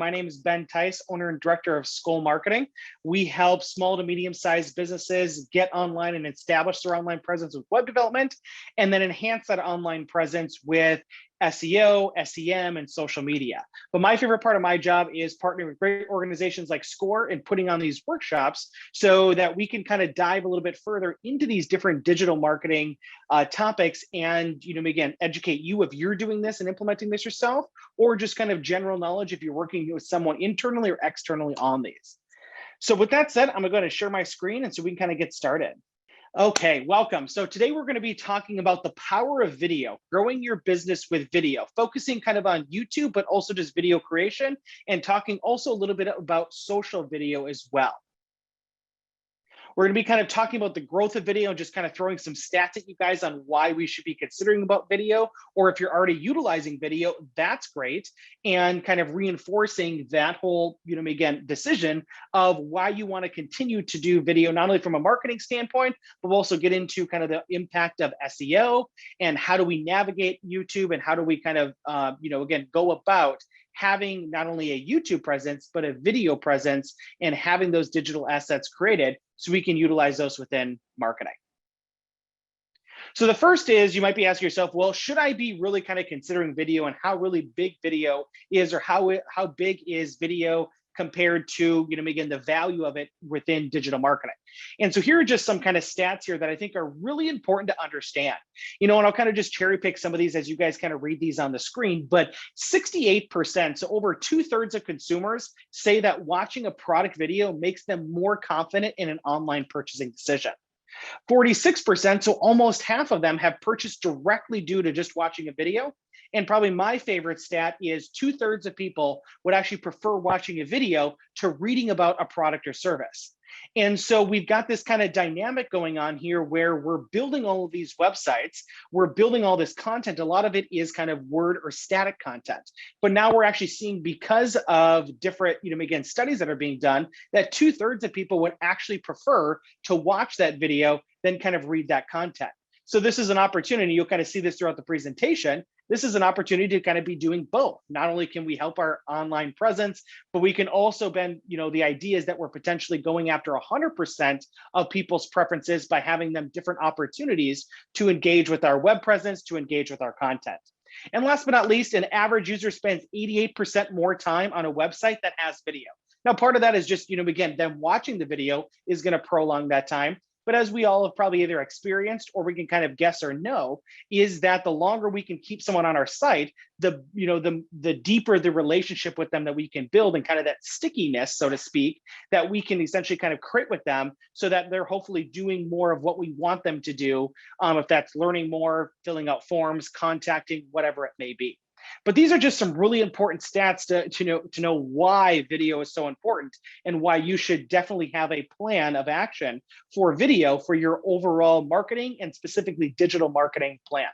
My name is Ben Tice, owner and director of Skol Marketing. We help small to medium-sized businesses get online and establish their online presence with web development, and then enhance that online presence with SEO, SEM, and social media. But my favorite part of my job is partnering with great organizations like Score and putting on these workshops so that we can kind of dive a little bit further into these different digital marketing topics and, again, educate you if you're doing this and implementing this yourself, or just kind of general knowledge if you're working with someone internally or externally on these. So with that said, I'm gonna go ahead and share my screen and so we can kind of get started. Okay, welcome. So today we're going to be talking about the power of video, growing your business with video, focusing kind of on YouTube, but also just video creation, and talking also a little bit about social video as well. We're going to be kind of talking about the growth of video and just kind of throwing some stats at you guys on why we should be considering about video, or if you're already utilizing video, that's great. And kind of reinforcing that whole, again, decision of why you want to continue to do video, not only from a marketing standpoint, but we'll also get into kind of the impact of SEO and how do we navigate YouTube and how do we kind of, again, go about having not only a YouTube presence, but a video presence and having those digital assets created so we can utilize those within marketing. So the first is, you might be asking yourself, well, should I be really kind of considering video and how really big video is, or how big is video compared to, again, the value of it within digital marketing? And so here are just some kind of stats here that I think are really important to understand. And I'll kind of just cherry pick some of these as you guys kind of read these on the screen, but 68%, so over 2/3 of consumers say that watching a product video makes them more confident in an online purchasing decision. 46%, so almost half of them, have purchased directly due to just watching a video. And probably my favorite stat is 2/3 of people would actually prefer watching a video to reading about a product or service. And so we've got this kind of dynamic going on here where we're building all of these websites, we're building all this content. A lot of it is kind of word or static content. But now we're actually seeing, because of different, again, studies that are being done, that 2/3 of people would actually prefer to watch that video than kind of read that content. So this is an opportunity, you'll kind of see this throughout the presentation. This is an opportunity to kind of be doing both. Not only can we help our online presence, but we can also bend, the ideas that we're potentially going after 100% of people's preferences by having them different opportunities to engage with our web presence, to engage with our content. And last but not least, an average user spends 88% more time on a website that has video. Now, part of that is just, again, them watching the video is going to prolong that time. But as we all have probably either experienced or we can kind of guess or know, is that the longer we can keep someone on our site, the deeper the relationship with them that we can build, and kind of that stickiness, so to speak, that we can essentially kind of create with them so that they're hopefully doing more of what we want them to do. If that's learning more, filling out forms, contacting, whatever it may be. But these are just some really important stats to know why video is so important and why you should definitely have a plan of action for video for your overall marketing and specifically digital marketing plan.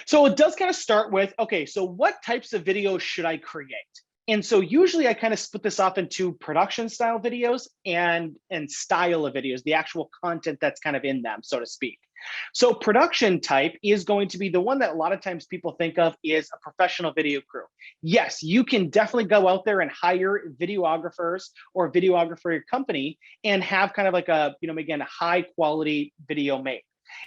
So it does kind of start with, okay, so what types of videos should I create? And so usually I kind of split this off into production style videos and style of videos, the actual content that's kind of in them, so to speak. So production type is going to be the one that a lot of times people think of is a professional video crew. Yes, you can definitely go out there and hire videographers or a videographer company and have kind of like a, again, a high quality video made.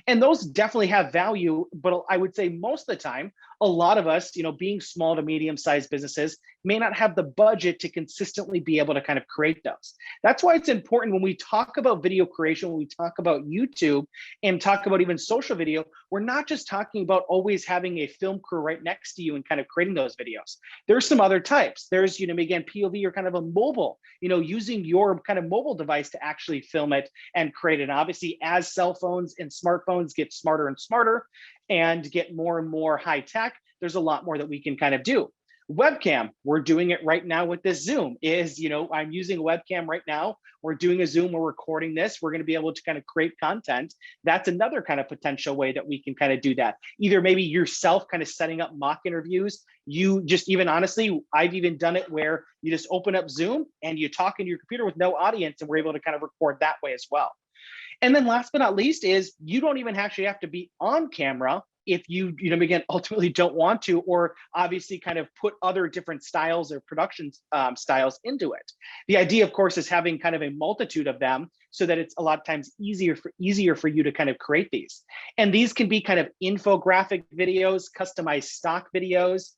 And those definitely have value, but I would say most of the time, a lot of us, being small to medium-sized businesses, may not have the budget to consistently be able to kind of create those. That's why it's important when we talk about video creation, when we talk about YouTube and talk about even social video, we're not just talking about always having a film crew right next to you and kind of creating those videos. There's some other types. There's, again, POV or kind of a mobile, using your kind of mobile device to actually film it and create it. And obviously, as cell phones and smartphones get smarter and smarter and get more and more high tech, there's a lot more that we can kind of do. Webcam, we're doing it right now with this Zoom, I'm using a webcam right now. We're doing a Zoom, we're recording this. We're going to be able to kind of create content. That's another kind of potential way that we can kind of do that. Either maybe yourself kind of setting up mock interviews. You just even honestly, I've even done it where you just open up Zoom and you talk into your computer with no audience, and we're able to kind of record that way as well. And then last but not least is you don't even actually have to be on camera if you, again, ultimately don't want to, or obviously kind of put other different styles or production styles into it. The idea, of course, is having kind of a multitude of them so that it's a lot of times easier for you to kind of create these. And these can be kind of infographic videos, customized stock videos.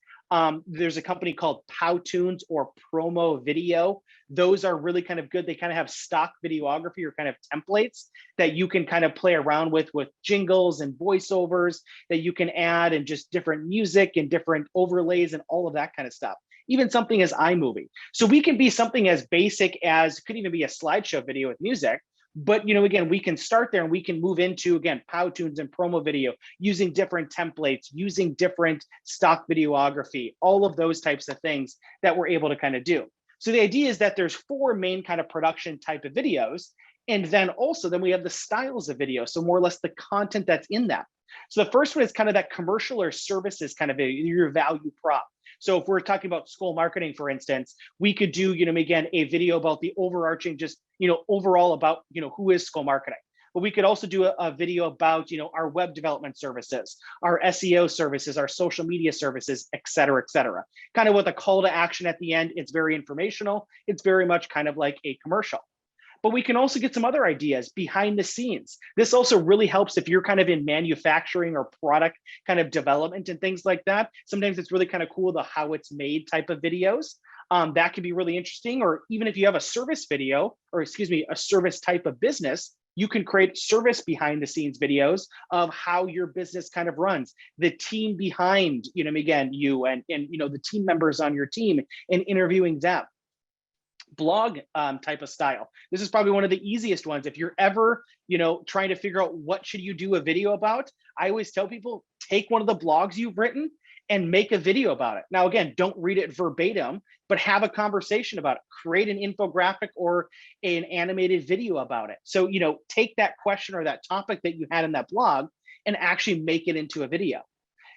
There's a company called Powtoons or Promo Video. Those are really kind of good. They kind of have stock videography or kind of templates that you can kind of play around with jingles and voiceovers that you can add, and just different music and different overlays and all of that kind of stuff. Even something as iMovie. So we can be something as basic as, could even be a slideshow video with music. But again, we can start there and we can move into, again, Powtoons and Promo Video, using different templates, using different stock videography, all of those types of things that we're able to kind of do. So the idea is that there's 4 main kind of production type of videos. And then we have the styles of video. So more or less the content that's in that. So the first one is kind of that commercial or services kind of your value prop. So if we're talking about Skol Marketing, for instance, we could do, again, a video about the overarching, just, overall about, who is Skol Marketing. But we could also do a video about, our web development services, our SEO services, our social media services, et cetera, kind of with a call to action at the end. It's very informational. It's very much kind of like a commercial. But we can also get some other ideas behind the scenes. This also really helps if you're kind of in manufacturing or product kind of development and things like that. Sometimes it's really kind of cool, the how it's made type of videos. That can be really interesting. Or even if you have a service video, or a service type of business, you can create service behind the scenes videos of how your business kind of runs, the team behind, again, you and the team members on your team, and interviewing them. Blog type of style. This is probably one of the easiest ones. If you're ever, trying to figure out what should you do a video about, I always tell people, take one of the blogs you've written and make a video about it. Now, again, don't read it verbatim, but have a conversation about it. Create an infographic or an animated video about it. So, take that question or that topic that you had in that blog and actually make it into a video.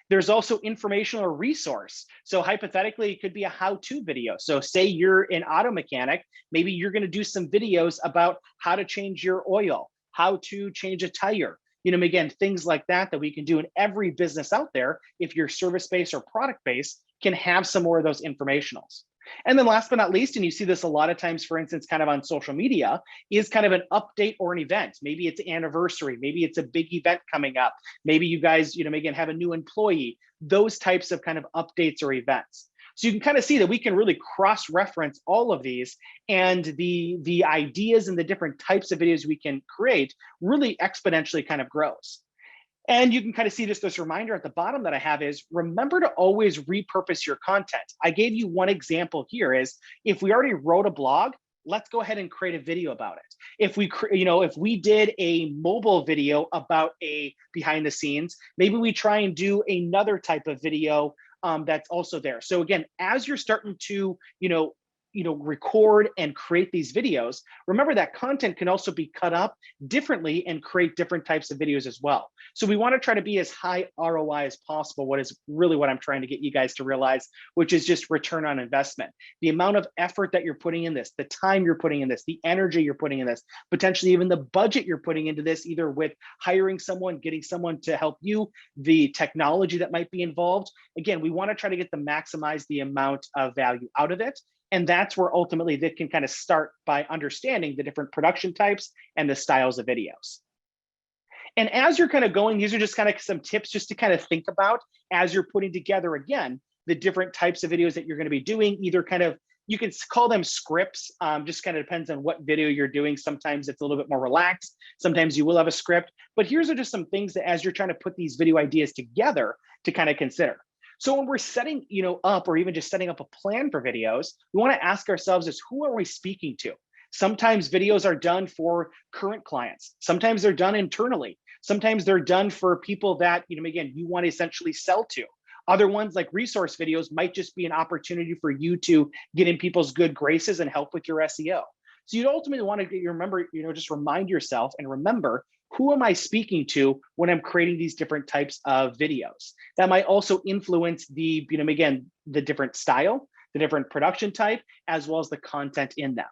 There's also informational or resource. So hypothetically, it could be a how-to video. So say you're an auto mechanic, maybe you're going to do some videos about how to change your oil, how to change a tire, again, things like that we can do. In every business out there, if you're service-based or product-based, can have some more of those informationals. And then last but not least, and you see this a lot of times, for instance, kind of on social media, is kind of an update or an event. Maybe it's an anniversary, maybe it's a big event coming up. Maybe you guys, again, have a new employee, those types of kind of updates or events. So you can kind of see that we can really cross-reference all of these, and the ideas and the different types of videos we can create really exponentially kind of grows. And you can kind of see this reminder at the bottom that I have is, remember to always repurpose your content. I gave you one example here is, if we already wrote a blog, let's go ahead and create a video about it. If we did a mobile video about a behind the scenes, maybe we try and do another type of video that's also there. So again, as you're starting to, record and create these videos, remember that content can also be cut up differently and create different types of videos as well. So we want to try to be as high ROI as possible, what is really what I'm trying to get you guys to realize, which is just return on investment. The amount of effort that you're putting in this, the time you're putting in this, the energy you're putting in this, potentially even the budget you're putting into this, either with hiring someone, getting someone to help you, the technology that might be involved. Again, we want to try to get maximize the amount of value out of it. And that's where ultimately that can kind of start by understanding the different production types and the styles of videos. And as you're kind of going, these are just kind of some tips just to kind of think about as you're putting together, again, the different types of videos that you're going to be doing. Either kind of, you can call them scripts, just kind of depends on what video you're doing. Sometimes it's a little bit more relaxed. Sometimes you will have a script. But here's just some things that as you're trying to put these video ideas together to kind of consider. So when we're setting, up, or even just setting up a plan for videos, we want to ask ourselves is, who are we speaking to? Sometimes videos are done for current clients. Sometimes they're done internally. Sometimes they're done for people that, again, you want to essentially sell to. Other ones, like resource videos, might just be an opportunity for you to get in people's good graces and help with your SEO. So you'd ultimately want to remember, just remind yourself and remember, who am I speaking to when I'm creating these different types of videos? That might also influence the, again, the different style, the different production type, as well as the content in them.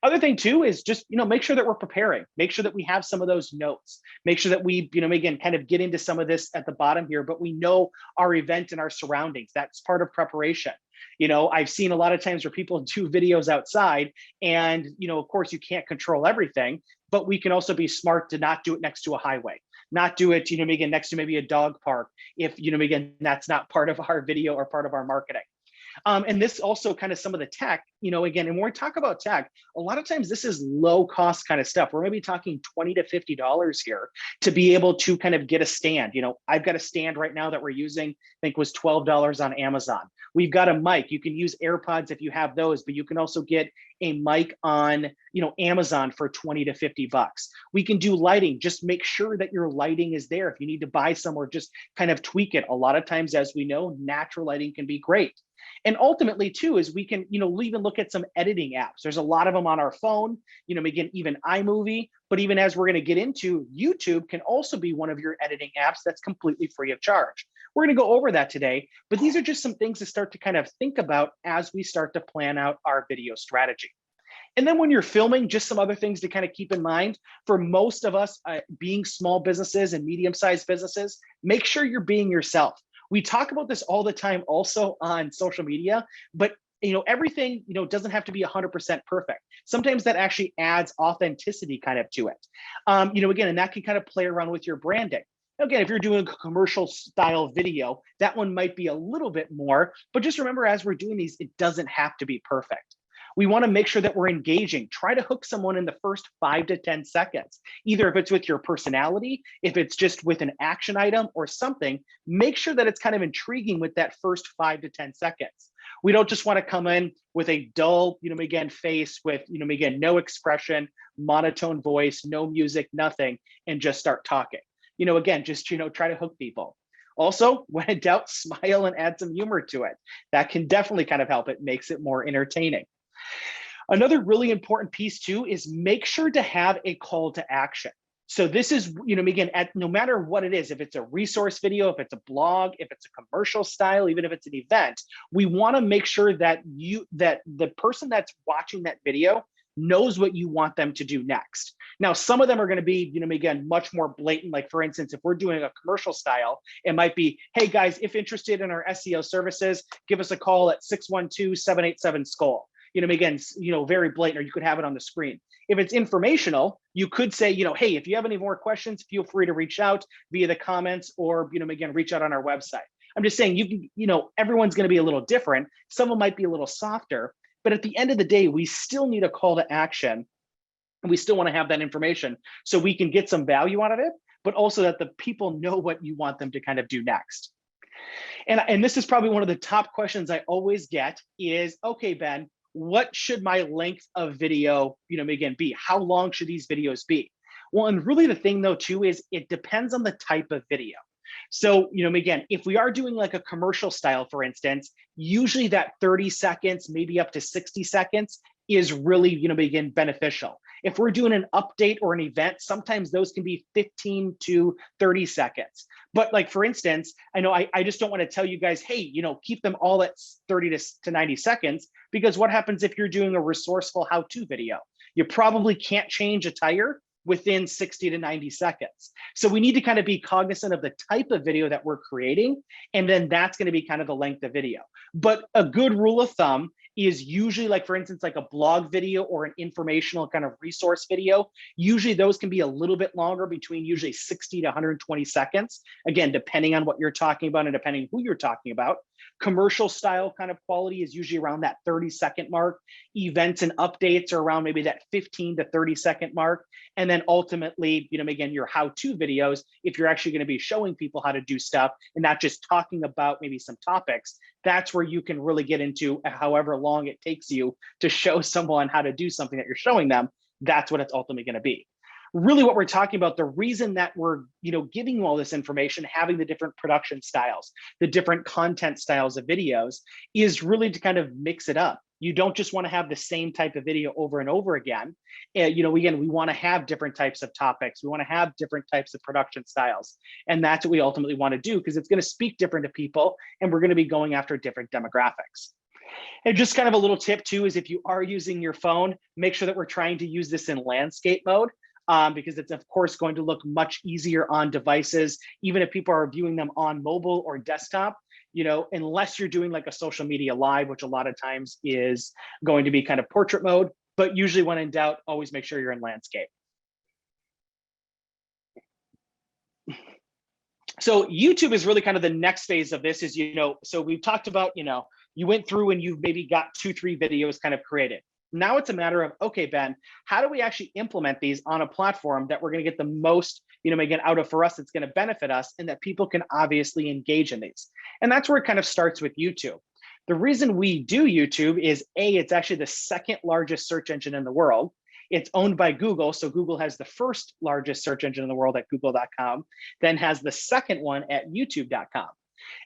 Other thing too is just, make sure that we're preparing, make sure that we have some of those notes, make sure that we, again, kind of get into some of this at the bottom here, but we know our event and our surroundings. That's part of preparation. I've seen a lot of times where people do videos outside and, of course you can't control everything, but we can also be smart to not do it next to a highway, not do it, again, next to maybe a dog park. If, again, that's not part of our video or part of our marketing. And this also kind of some of the tech, again, and when we talk about tech, a lot of times this is low cost kind of stuff. We're maybe talking $20 to $50 here to be able to kind of get a stand. I've got a stand right now that we're using, I think was $12 on Amazon. We've got a mic. You can use AirPods if you have those, but you can also get a mic on, Amazon for 20 to 50 bucks. We can do lighting. Just make sure that your lighting is there. If you need to buy somewhere, just kind of tweak it. A lot of times, as we know, natural lighting can be great. And ultimately too, is we can, even look at some editing apps. There's a lot of them on our phone, again, even iMovie, but even as we're going to get into, YouTube can also be one of your editing apps that's completely free of charge. We're going to go over that today, but these are just some things to start to kind of think about as we start to plan out our video strategy. And then when you're filming, just some other things to kind of keep in mind. For most of us, being small businesses and medium-sized businesses, make sure you're being yourself. We talk about this all the time also on social media, but everything, doesn't have to be 100% perfect. Sometimes that actually adds authenticity kind of to it. Again, and that can kind of play around with your branding. Again, if you're doing a commercial style video, that one might be a little bit more, but just remember, as we're doing these, it doesn't have to be perfect. We want to make sure that we're engaging. Try to hook someone in the first 5 to 10 seconds. Either if it's with your personality, if it's just with an action item or something, make sure that it's kind of intriguing with that first 5 to 10 seconds. We don't just want to come in with a dull, again, face with, again, no expression, monotone voice, no music, nothing, and just start talking. Again, just, try to hook people. Also, when in doubt, smile and add some humor to it. That can definitely kind of help. It makes it more entertaining. Another really important piece too is make sure to have a call to action. So this is, again, no matter what it is, if it's a resource video, if it's a blog, if it's a commercial style, even if it's an event, we want to make sure that the person that's watching that video knows what you want them to do next. Now, some of them are going to be, again, much more blatant. Like for instance, if we're doing a commercial style, it might be, hey guys, if interested in our SEO services, give us a call at 612-787-SKOL. Again, very blatant, or you could have it on the screen. If it's informational, you could say, hey, if you have any more questions, feel free to reach out via the comments or, again, reach out on our website. I'm just saying, you can, everyone's going to be a little different. Some of them might be a little softer, but at the end of the day, we still need a call to action. And we still want to have that information so we can get some value out of it, but also that the people know what you want them to kind of do next. And this is probably one of the top questions I always get is, okay, Ben, what should my length of video, again, be? How long should these videos be? Well, and really the thing though, too, is it depends on the type of video. So, again, if we are doing like a commercial style, for instance, usually that 30 seconds, maybe up to 60 seconds is really, again, beneficial. If we're doing an update or an event, sometimes those can be 15 to 30 seconds. But like, for instance, I know I just don't want to tell you guys, hey, keep them all at 30 to 90 seconds, because what happens if you're doing a resourceful how-to video? You probably can't change a tire within 60 to 90 seconds. So we need to kind of be cognizant of the type of video that we're creating, and then that's going to be kind of the length of video. But a good rule of thumb is usually, like for instance, like a blog video or an informational kind of resource video. Usually those can be a little bit longer, between usually 60 to 120 seconds. Again, depending on what you're talking about and depending who you're talking about. Commercial style kind of quality is usually around that 30-second mark. Events and updates are around maybe that 15 to 30-second mark. And then ultimately, again, your how-to videos, if you're actually going to be showing people how to do stuff and not just talking about maybe some topics, that's where you can really get into however long it takes you to show someone how to do something that you're showing them. That's what it's ultimately going to be. Really what we're talking about, the reason that we're, giving you all this information, having the different production styles, the different content styles of videos, is really to kind of mix it up. You don't just want to have the same type of video over and over again. Again, we want to have different types of topics. We want to have different types of production styles. And that's what we ultimately want to do, because it's going to speak different to people and we're going to be going after different demographics. And just kind of a little tip too is if you are using your phone, make sure that we're trying to use this in landscape mode, because it's of course going to look much easier on devices, even if people are viewing them on mobile or desktop, unless you're doing like a social media live, which a lot of times is going to be kind of portrait mode. But usually when in doubt, always make sure you're in landscape. So YouTube is really kind of the next phase of this is, so we've talked about, you went through and you've maybe got 2-3 videos kind of created. Now it's a matter of, okay, Ben, how do we actually implement these on a platform that we're going to get the most, again, out of for us, it's going to benefit us and that people can obviously engage in these. And that's where it kind of starts with YouTube. The reason we do YouTube is it's actually the second largest search engine in the world. It's owned by Google. So Google has the first largest search engine in the world at google.com, then has the second one at youtube.com.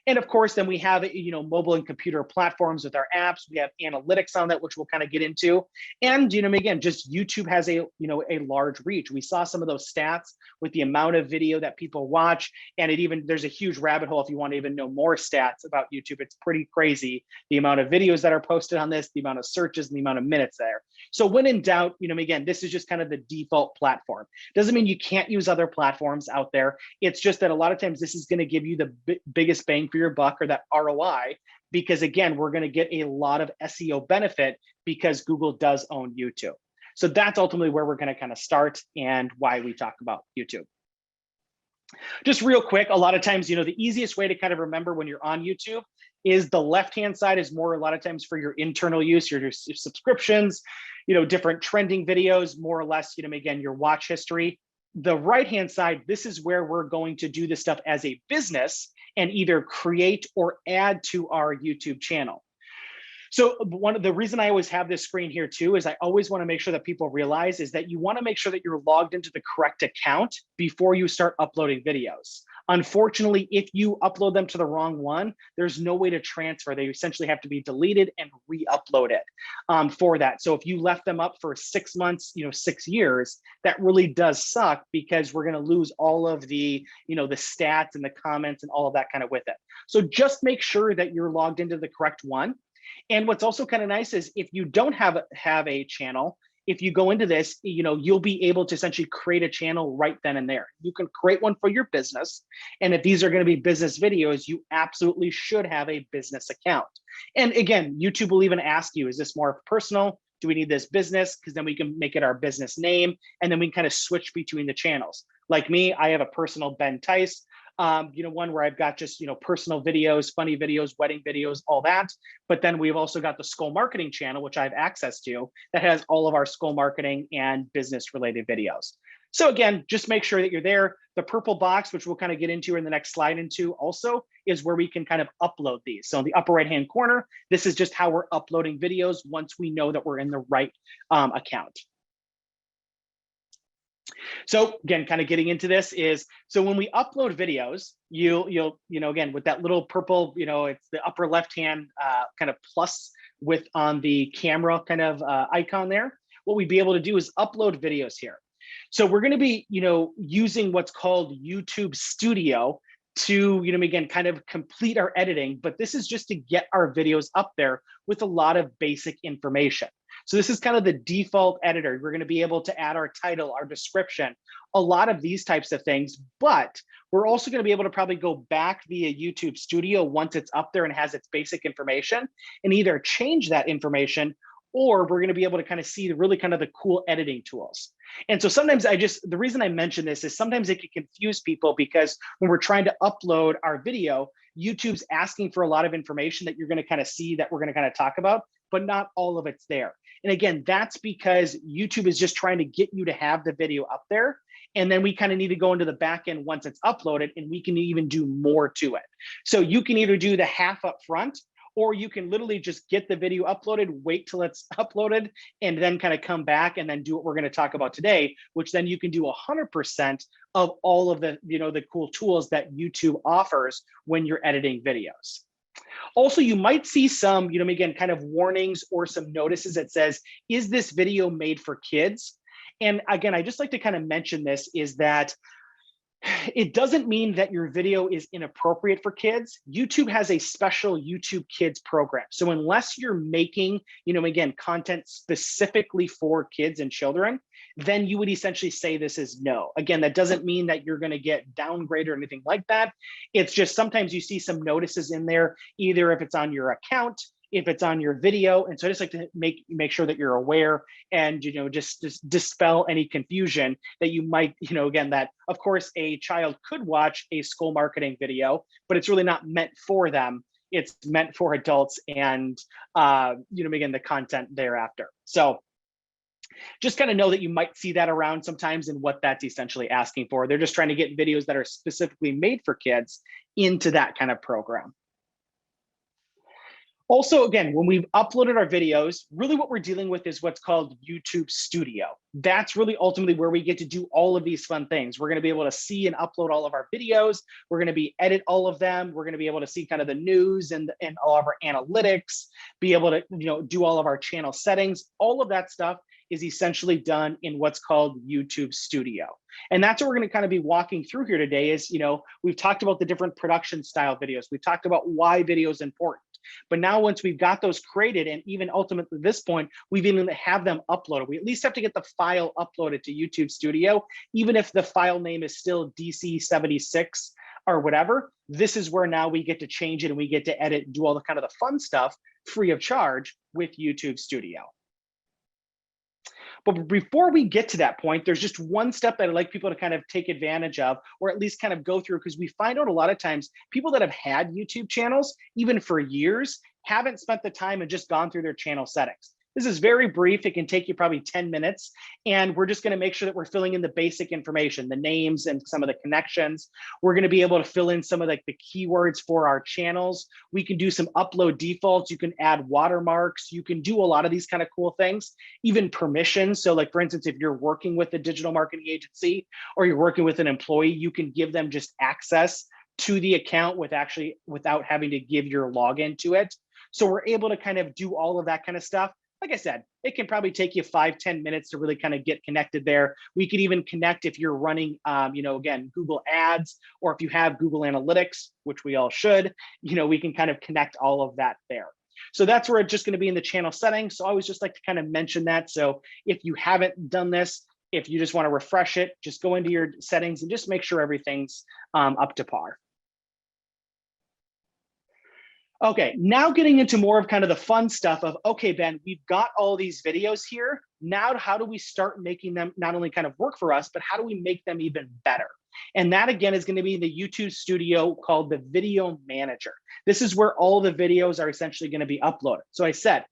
And of course, then we have, mobile and computer platforms with our apps. We have analytics on that, which we'll kind of get into. And, again, just YouTube has a large reach. We saw some of those stats with the amount of video that people watch. And there's a huge rabbit hole if you want to even know more stats about YouTube. It's pretty crazy, the amount of videos that are posted on this, the amount of searches, and the amount of minutes there. So when in doubt, again, this is just kind of the default platform. Doesn't mean you can't use other platforms out there. It's just that a lot of times this is going to give you the biggest bang for your buck, or that ROI, because again, we're going to get a lot of SEO benefit because Google does own YouTube. So that's ultimately where we're going to kind of start and why we talk about YouTube. Just real quick, a lot of times, the easiest way to kind of remember when you're on YouTube is the left-hand side is more a lot of times for your internal use, your subscriptions, different trending videos, more or less, again, your watch history. The right-hand side, this is where we're going to do this stuff as a business and either create or add to our YouTube channel. So the reason I always have this screen here too is I always want to make sure that people realize is that you want to make sure that you're logged into the correct account before you start uploading videos. Unfortunately, if you upload them to the wrong one, there's no way to transfer. They essentially have to be deleted and re-uploaded for that. So if you left them up for 6 months, 6 years, that really does suck because we're going to lose all of the, the stats and the comments and all of that kind of with it. So just make sure that you're logged into the correct one. And what's also kind of nice is if you don't have a channel, if you go into this, you'll be able to essentially create a channel right then and there. You can create one for your business. And if these are going to be business videos, you absolutely should have a business account. And again, YouTube will even ask you, is this more personal? Do we need this business? Because then we can make it our business name. And then we can kind of switch between the channels. Like me, I have a personal Ben Tice. One where I've got just, personal videos, funny videos, wedding videos, all that. But then we've also got the Skol Marketing channel, which I have access to, that has all of our Skol Marketing and business related videos. So again, just make sure that you're there. The purple box, which we'll kind of get into in the next slide into also, is where we can kind of upload these. So in the upper right-hand corner, this is just how we're uploading videos once we know that we're in the right account. So again, kind of getting into this is, so when we upload videos, you'll again, with that little purple, it's the upper left-hand kind of plus with on the camera kind of icon there, what we'd be able to do is upload videos here. So we're going to be, using what's called YouTube Studio to, again, kind of complete our editing, but this is just to get our videos up there with a lot of basic information. So this is kind of the default editor. We're going to be able to add our title, our description, a lot of these types of things, but we're also going to be able to probably go back via YouTube Studio once it's up there and has its basic information and either change that information, or we're going to be able to kind of see really kind of the cool editing tools. And so sometimes the reason I mention this is sometimes it can confuse people because when we're trying to upload our video, YouTube's asking for a lot of information that you're going to kind of see that we're going to kind of talk about, but not all of it's there. And again, that's because YouTube is just trying to get you to have the video up there. And then we kind of need to go into the back end once it's uploaded, and we can even do more to it. So you can either do the half up front, or you can literally just get the video uploaded, wait till it's uploaded, and then kind of come back and then do what we're going to talk about today, which then you can do 100% of all of the, the cool tools that YouTube offers when you're editing videos. Also, you might see some, again, kind of warnings or some notices that says, is this video made for kids? And again, I just like to kind of mention this is that It doesn't mean that your video is inappropriate for kids. YouTube has a special YouTube Kids program. So unless you're making, again, content specifically for kids and children, then you would essentially say this is no. Again, that doesn't mean that you're going to get downgraded or anything like that. It's just sometimes you see some notices in there, either if it's on your account, if it's on your video. And so I just like to make sure that you're aware and, just dispel any confusion that you might, again, that of course a child could watch a Skol Marketing video, but it's really not meant for them. It's meant for adults and, again, the content thereafter. So just kind of know that you might see that around sometimes and what that's essentially asking for. They're just trying to get videos that are specifically made for kids into that kind of program. Also, again, when we've uploaded our videos, really what we're dealing with is what's called YouTube Studio. That's really ultimately where we get to do all of these fun things. We're going to be able to see and upload all of our videos. We're going to edit all of them. We're going to be able to see kind of the news and all of our analytics, be able to do all of our channel settings. All of that stuff is essentially done in what's called YouTube Studio. And that's what we're going to kind of be walking through here today is, we've talked about the different production style videos. We've talked about why video is important. But now once we've got those created, and even ultimately at this point, we've even have them uploaded. We at least have to get the file uploaded to YouTube Studio, even if the file name is still DC76 or whatever. This is where now we get to change it and we get to edit and do all the kind of the fun stuff free of charge with YouTube Studio. But before we get to that point, there's just one step that I'd like people to kind of take advantage of, or at least kind of go through, because we find out a lot of times people that have had YouTube channels, even for years, haven't spent the time and just gone through their channel settings. This is very brief. It can take you probably 10 minutes. And we're just going to make sure that we're filling in the basic information, the names and some of the connections. We're going to be able to fill in some of the keywords for our channels. We can do some upload defaults. You can add watermarks. You can do a lot of these kind of cool things, even permissions. So like, for instance, if you're working with a digital marketing agency or you're working with an employee, you can give them just access to the account without having to give your login to it. So we're able to kind of do all of that kind of stuff. Like I said, it can probably take you 5-10 minutes to really kind of get connected there. We could even connect if you're running, again, Google Ads, or if you have Google Analytics, which we all should, we can kind of connect all of that there. So that's where it's just going to be in the channel settings. So I always just like to kind of mention that. So if you haven't done this, if you just want to refresh it, just go into your settings and just make sure everything's up to par. Okay, now getting into more of kind of the fun stuff of, okay, Ben, we've got all these videos here. Now, how do we start making them not only kind of work for us, but how do we make them even better? And that, again, is going to be the YouTube Studio called the Video Manager. This is where all the videos are essentially going to be uploaded. So I said,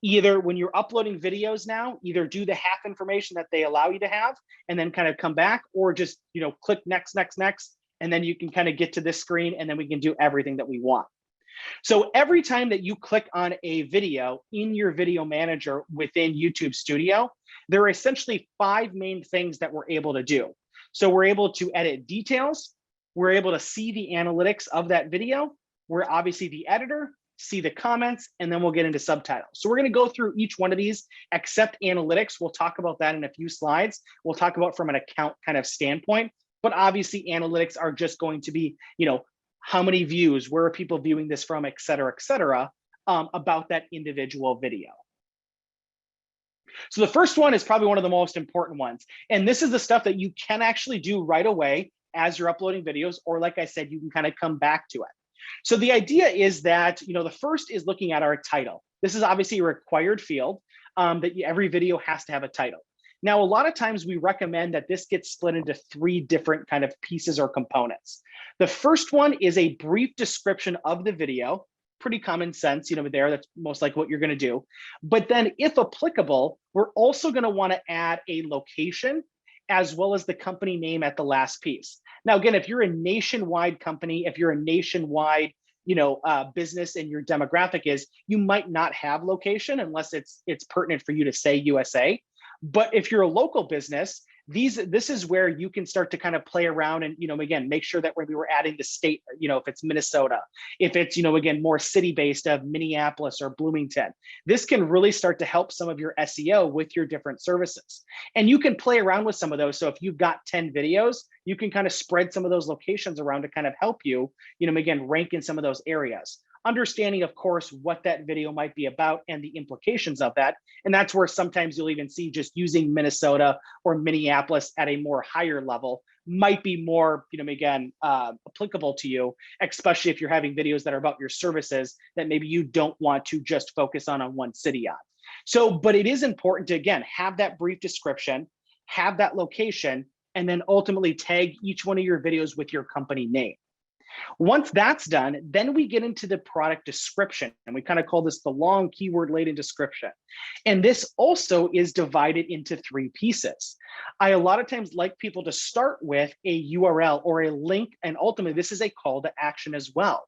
either when you're uploading videos now, either do the half information that they allow you to have and then kind of come back, or just, click next, next, next, and then you can kind of get to this screen and then we can do everything that we want. So every time that you click on a video in your video manager within YouTube Studio, there are essentially 5 main things that we're able to do. So we're able to edit details. We're able to see the analytics of that video. We're obviously the editor, see the comments, and then we'll get into subtitles. So we're going to go through each one of these except analytics. We'll talk about that in a few slides. We'll talk about from an account kind of standpoint, but obviously analytics are just going to be, how many views, where are people viewing this from, et cetera, about that individual video. So the first one is probably one of the most important ones. And this is the stuff that you can actually do right away as you're uploading videos, or like I said, you can kind of come back to it. So the idea is that, the first is looking at our title. This is obviously a required field that every video has to have a title. Now, a lot of times we recommend that this gets split into 3 different kind of pieces or components. The first one is a brief description of the video, pretty common sense, that's most likely what you're going to do. But then if applicable, we're also going to want to add a location as well as the company name at the last piece. Now, again, if you're a nationwide company, if you're a nationwide business and your demographic is, you might not have location unless it's pertinent for you to say USA. But if you're a local business, This is where you can start to kind of play around and, again, make sure that when we were adding the state, if it's Minnesota, if it's, again, more city-based of Minneapolis or Bloomington, this can really start to help some of your SEO with your different services. And you can play around with some of those. So if you've got 10 videos, you can kind of spread some of those locations around to kind of help you, again, rank in some of those areas. Understanding, of course, what that video might be about and the implications of that. And that's where sometimes you'll even see just using Minnesota or Minneapolis at a more higher level might be more, again, applicable to you, especially if you're having videos that are about your services that maybe you don't want to just focus on one city on. So, but it is important to, again, have that brief description, have that location, and then ultimately tag each one of your videos with your company name. Once that's done, then we get into the product description, and we kind of call this the long keyword-laden description. And this also is divided into 3 pieces. I a lot of times like people to start with a URL or a link, and ultimately this is a call to action as well.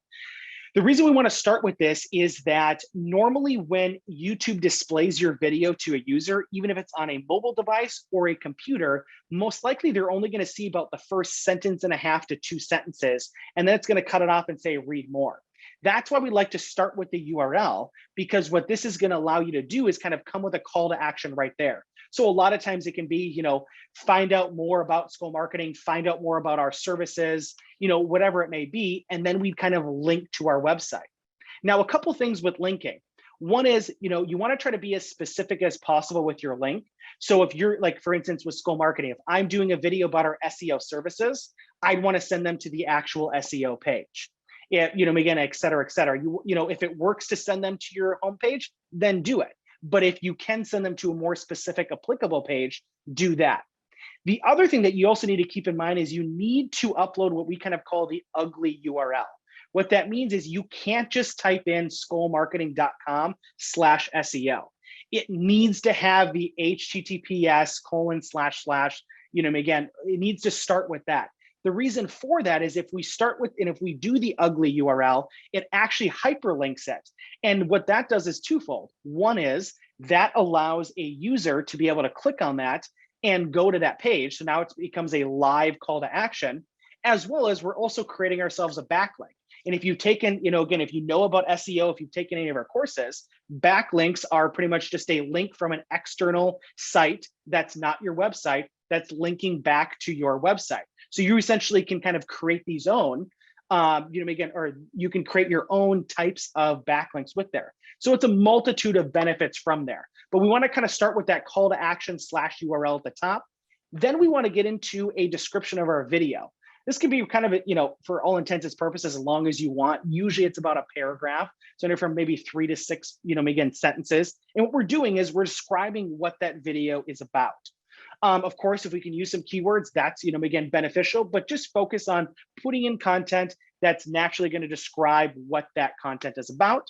The reason we want to start with this is that normally when YouTube displays your video to a user, even if it's on a mobile device or a computer, most likely they're only going to see about the first sentence and a half to 2 sentences, and then it's going to cut it off and say, read more. That's why we like to start with the URL, because what this is going to allow you to do is kind of come with a call to action right there. So a lot of times it can be, find out more about Skol Marketing, find out more about our services, whatever it may be. And then we kind of link to our website. Now, a couple things with linking. One is, you want to try to be as specific as possible with your link. So if you're like, for instance, with Skol Marketing, if I'm doing a video about our SEO services, I'd want to send them to the actual SEO page. Again, et cetera, et cetera. If it works to send them to your homepage, then do it. But if you can send them to a more specific applicable page, do that. The other thing that you also need to keep in mind is you need to upload what we kind of call the ugly URL. What that means is you can't just type in skolmarketing.com/SEO. It needs to have the HTTPS:// again, it needs to start with that. The reason for that is if we start with, and if we do the ugly URL, it actually hyperlinks it. And what that does is twofold. One is that allows a user to be able to click on that and go to that page. So now it becomes a live call to action, as well as we're also creating ourselves a backlink. And if you've taken, again, if you know about SEO, if you've taken any of our courses, backlinks are pretty much just a link from an external site that's not your website, that's linking back to your website. So you essentially can kind of create these own, again, or you can create your own types of backlinks with there. So it's a multitude of benefits from there. But we want to kind of start with that call to action /URL at the top. Then we want to get into a description of our video. This can be kind of, for all intents and purposes, as long as you want. Usually it's about a paragraph. So anywhere from maybe 3 to 6, again, sentences. And what we're doing is we're describing what that video is about. Of course, if we can use some keywords, that's, again, beneficial, but just focus on putting in content that's naturally going to describe what that content is about.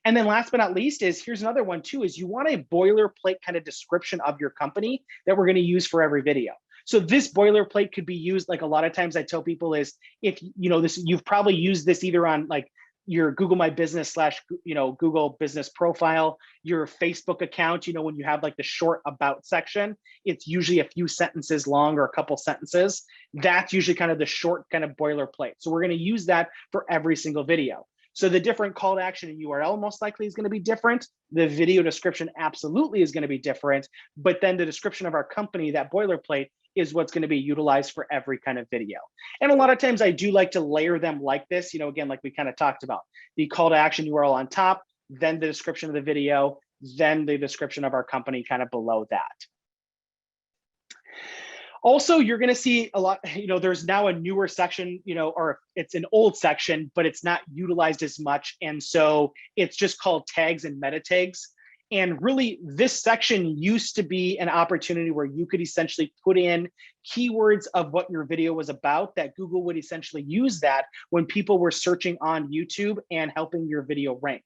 And then last but not least is, here's another one too, is you want a boilerplate kind of description of your company that we're going to use for every video. So this boilerplate could be used, like a lot of times I tell people is, if, you've probably used this either on like your Google My Business / Google Business Profile, your Facebook account, when you have like the short about section, it's usually a few sentences long or a couple sentences. That's usually kind of the short kind of boilerplate. So we're going to use that for every single video. So the different call to action and URL most likely is going to be different. The video description absolutely is going to be different, but then the description of our company, that boilerplate, is what's going to be utilized for every kind of video. And a lot of times I do like to layer them like this, again, like we kind of talked about, the call to action URL on top, then the description of the video, then the description of our company kind of below that. Also, you're going to see a lot, there's now a newer section, or it's an old section, but it's not utilized as much. And so it's just called tags and meta tags. And really, this section used to be an opportunity where you could essentially put in keywords of what your video was about, that Google would essentially use that when people were searching on YouTube and helping your video rank.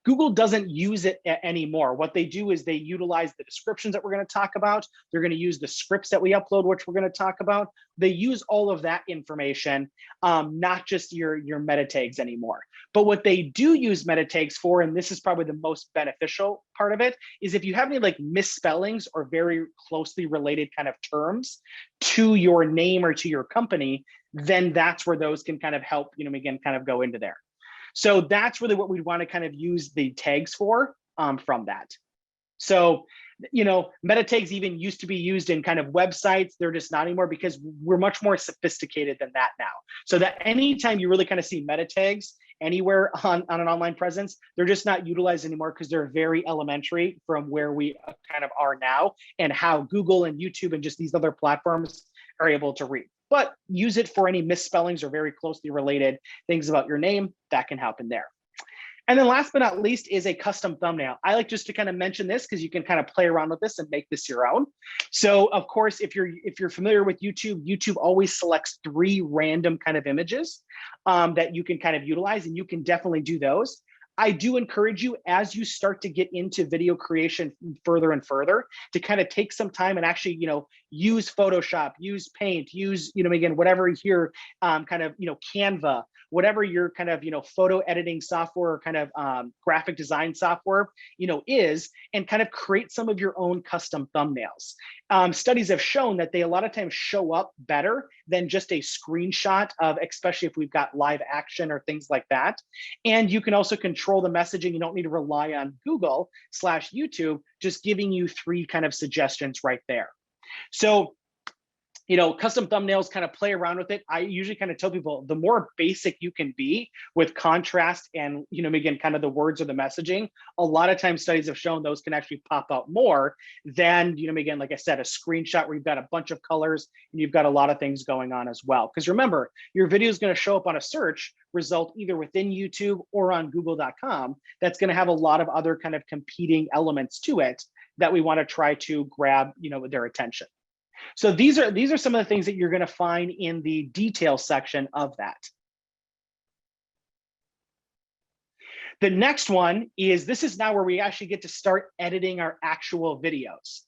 Google doesn't use it anymore. What they do is they utilize the descriptions that we're going to talk about. They're going to use the scripts that we upload, which we're going to talk about. They use all of that information, not just your meta tags anymore. But what they do use meta tags for, and this is probably the most beneficial part of it, is if you have any like misspellings or very closely related kind of terms to your name or to your company, then that's where those can kind of help, again, kind of go into there. So that's really what we'd want to kind of use the tags for from that. So, meta tags even used to be used in kind of websites. They're just not anymore because we're much more sophisticated than that now. So that anytime you really kind of see meta tags anywhere on an online presence, they're just not utilized anymore because they're very elementary from where we kind of are now and how Google and YouTube and just these other platforms are able to read. But use it for any misspellings or very closely related things about your name that can happen there. And then last but not least is a custom thumbnail. I like just to kind of mention this because you can kind of play around with this and make this your own. So of course, if you're familiar with YouTube, YouTube always selects 3 random kind of images that you can kind of utilize, and you can definitely do those. I do encourage you, as you start to get into video creation further and further, to kind of take some time and actually, use Photoshop, use Paint, use, again, whatever your kind of, Canva, whatever your kind of, photo editing software or kind of graphic design software, is, and kind of create some of your own custom thumbnails. Studies have shown that they a lot of times show up better than just a screenshot of, especially if we've got live action or things like that. And you can also control the messaging. You don't need to rely on Google/YouTube, just giving you 3 kind of suggestions right there. So, custom thumbnails, kind of play around with it. I usually kind of tell people the more basic you can be with contrast and, again, kind of the words or the messaging, a lot of times studies have shown those can actually pop out more than, again, like I said, a screenshot where you've got a bunch of colors and you've got a lot of things going on as well. Because remember, your video is going to show up on a search result either within YouTube or on google.com. That's going to have a lot of other kind of competing elements to it that we want to try to grab, their attention. So these are some of the things that you're going to find in the detail section of that. The next one is, this is now where we actually get to start editing our actual videos.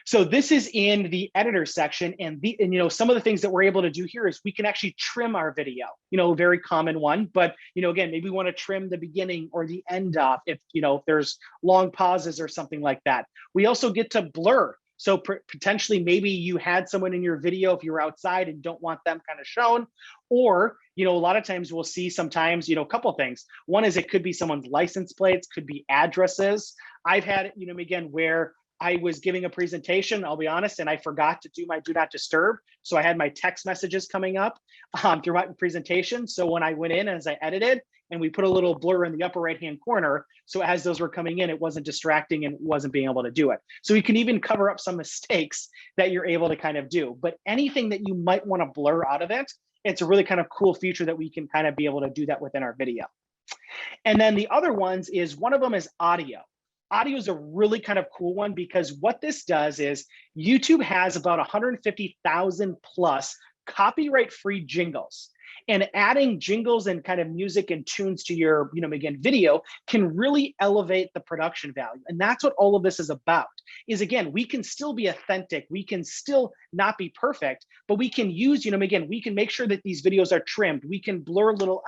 So this is in the editor section, and some of the things that we're able to do here is we can actually trim our video, very common one, but again, maybe we want to trim the beginning or the end off if there's long pauses or something like that. We also get to blur. So potentially maybe you had someone in your video if you were outside and don't want them kind of shown, or, a lot of times we'll see sometimes, a couple of things. One is it could be someone's license plates, could be addresses. I've had it, again, where I was giving a presentation, I'll be honest, and I forgot to do my do not disturb. So I had my text messages coming up through my presentation. So when I went in as I edited, and we put a little blur in the upper right-hand corner, so as those were coming in, it wasn't distracting and wasn't being able to do it. So you can even cover up some mistakes that you're able to kind of do. But anything that you might want to blur out of it, it's a really kind of cool feature that we can kind of be able to do that within our video. And then the other ones is, one of them is audio. Audio is a really kind of cool one because what this does is YouTube has about 150,000 plus copyright-free jingles. And adding jingles and kind of music and tunes to your, again, video can really elevate the production value. And that's what all of this is about, is again, we can still be authentic. We can still not be perfect, but we can use, again, we can make sure that these videos are trimmed. We can blur little,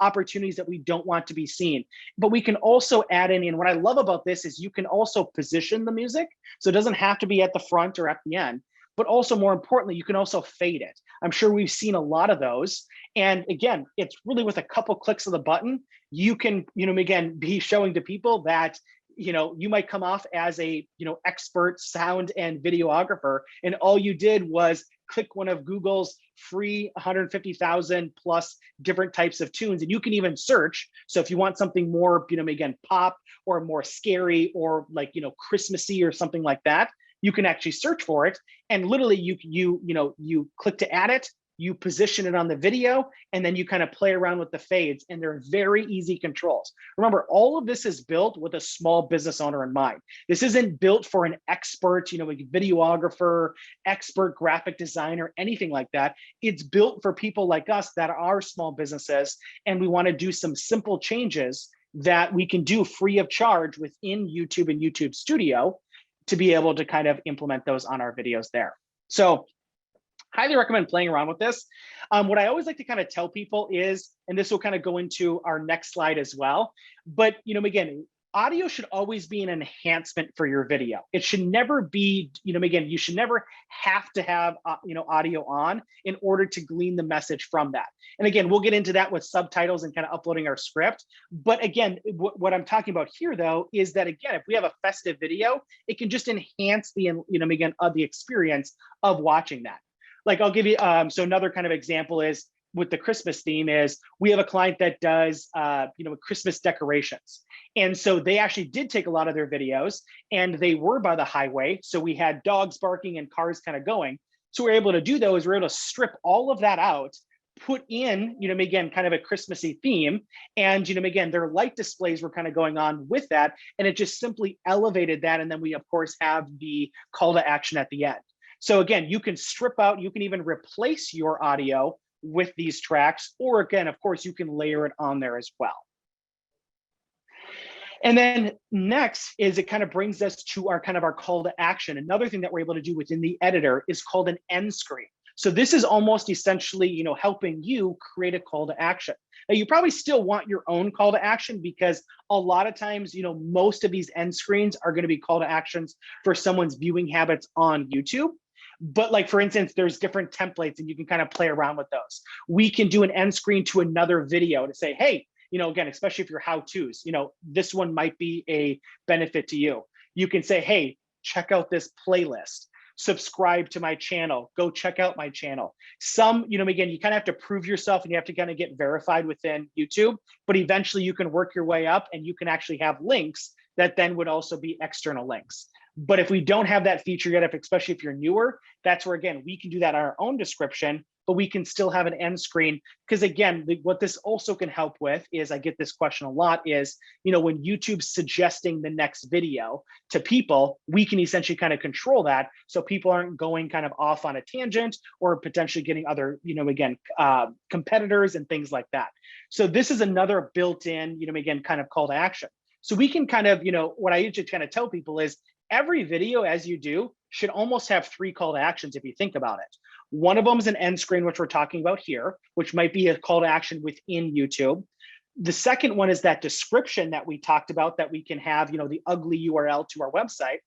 opportunities that we don't want to be seen. But we can also add in, and what I love about this is you can also position the music. So it doesn't have to be at the front or at the end. But also more importantly, you can also fade it. I'm sure we've seen a lot of those. And again, it's really with a couple clicks of the button, you can, again, be showing to people that, you might come off as a, expert sound and videographer, and all you did was click one of Google's free 150,000 plus different types of tunes. And you can even search. So if you want something more, again, pop or more scary or like, Christmassy or something like that, you can actually search for it, and literally you click to add it, you position it on the video, and then you kind of play around with the fades, and they're very easy controls. Remember, all of this is built with a small business owner in mind. This isn't built for an expert, like videographer, expert graphic designer, anything like that. It's built for people like us that are small businesses, and we want to do some simple changes that we can do free of charge within YouTube and YouTube Studio to be able to kind of implement those on our videos there. So highly recommend playing around with this. What I always like to kind of tell people is, and this will kind of go into our next slide as well, but again, audio should always be an enhancement for your video. It should never be, again, you should never have to have, audio on in order to glean the message from that. And again, we'll get into that with subtitles and kind of uploading our script. But again, what I'm talking about here though, is that again, if we have a festive video, it can just enhance the, the experience of watching that. Like I'll give you, so another kind of example is with the Christmas theme is we have a client that does, Christmas decorations. And so they actually did take a lot of their videos and they were by the highway. So we had dogs barking and cars kind of going. So we're able to do those, we're able to strip all of that out, put in, again, kind of a Christmassy theme. And, again, their light displays were kind of going on with that. And it just simply elevated that. And then we, of course, have the call to action at the end. So again, you can strip out, you can even replace your audio with these tracks, or again, of course, you can layer it on there as well. And then next is it kind of brings us to our kind of our call to action. Another thing that we're able to do within the editor is called an end screen. So this is almost essentially, helping you create a call to action. Now you probably still want your own call to action because a lot of times, most of these end screens are going to be call to actions for someone's viewing habits on YouTube. But like, for instance, there's different templates and you can kind of play around with those. We can do an end screen to another video to say, hey, again, especially if you're how-tos, this one might be a benefit to you. You can say, hey, check out this playlist, subscribe to my channel, go check out my channel. Some, again, you kind of have to prove yourself and you have to kind of get verified within YouTube, but eventually you can work your way up and you can actually have links that then would also be external links. But if we don't have that feature yet, especially if you're newer, that's where, again, we can do that on our own description, but we can still have an end screen. Because again, what this also can help with is, I get this question a lot, is, when YouTube's suggesting the next video to people, we can essentially kind of control that so people aren't going kind of off on a tangent or potentially getting other, competitors and things like that. So this is another built-in, again, kind of call to action. So we can kind of, what I usually kind of tell people is, every video as you do should almost have 3 call to actions if you think about it. One of them is an end screen, which we're talking about here, which might be a call to action within YouTube. The second one is that description that we talked about that we can have, the ugly URL to our website.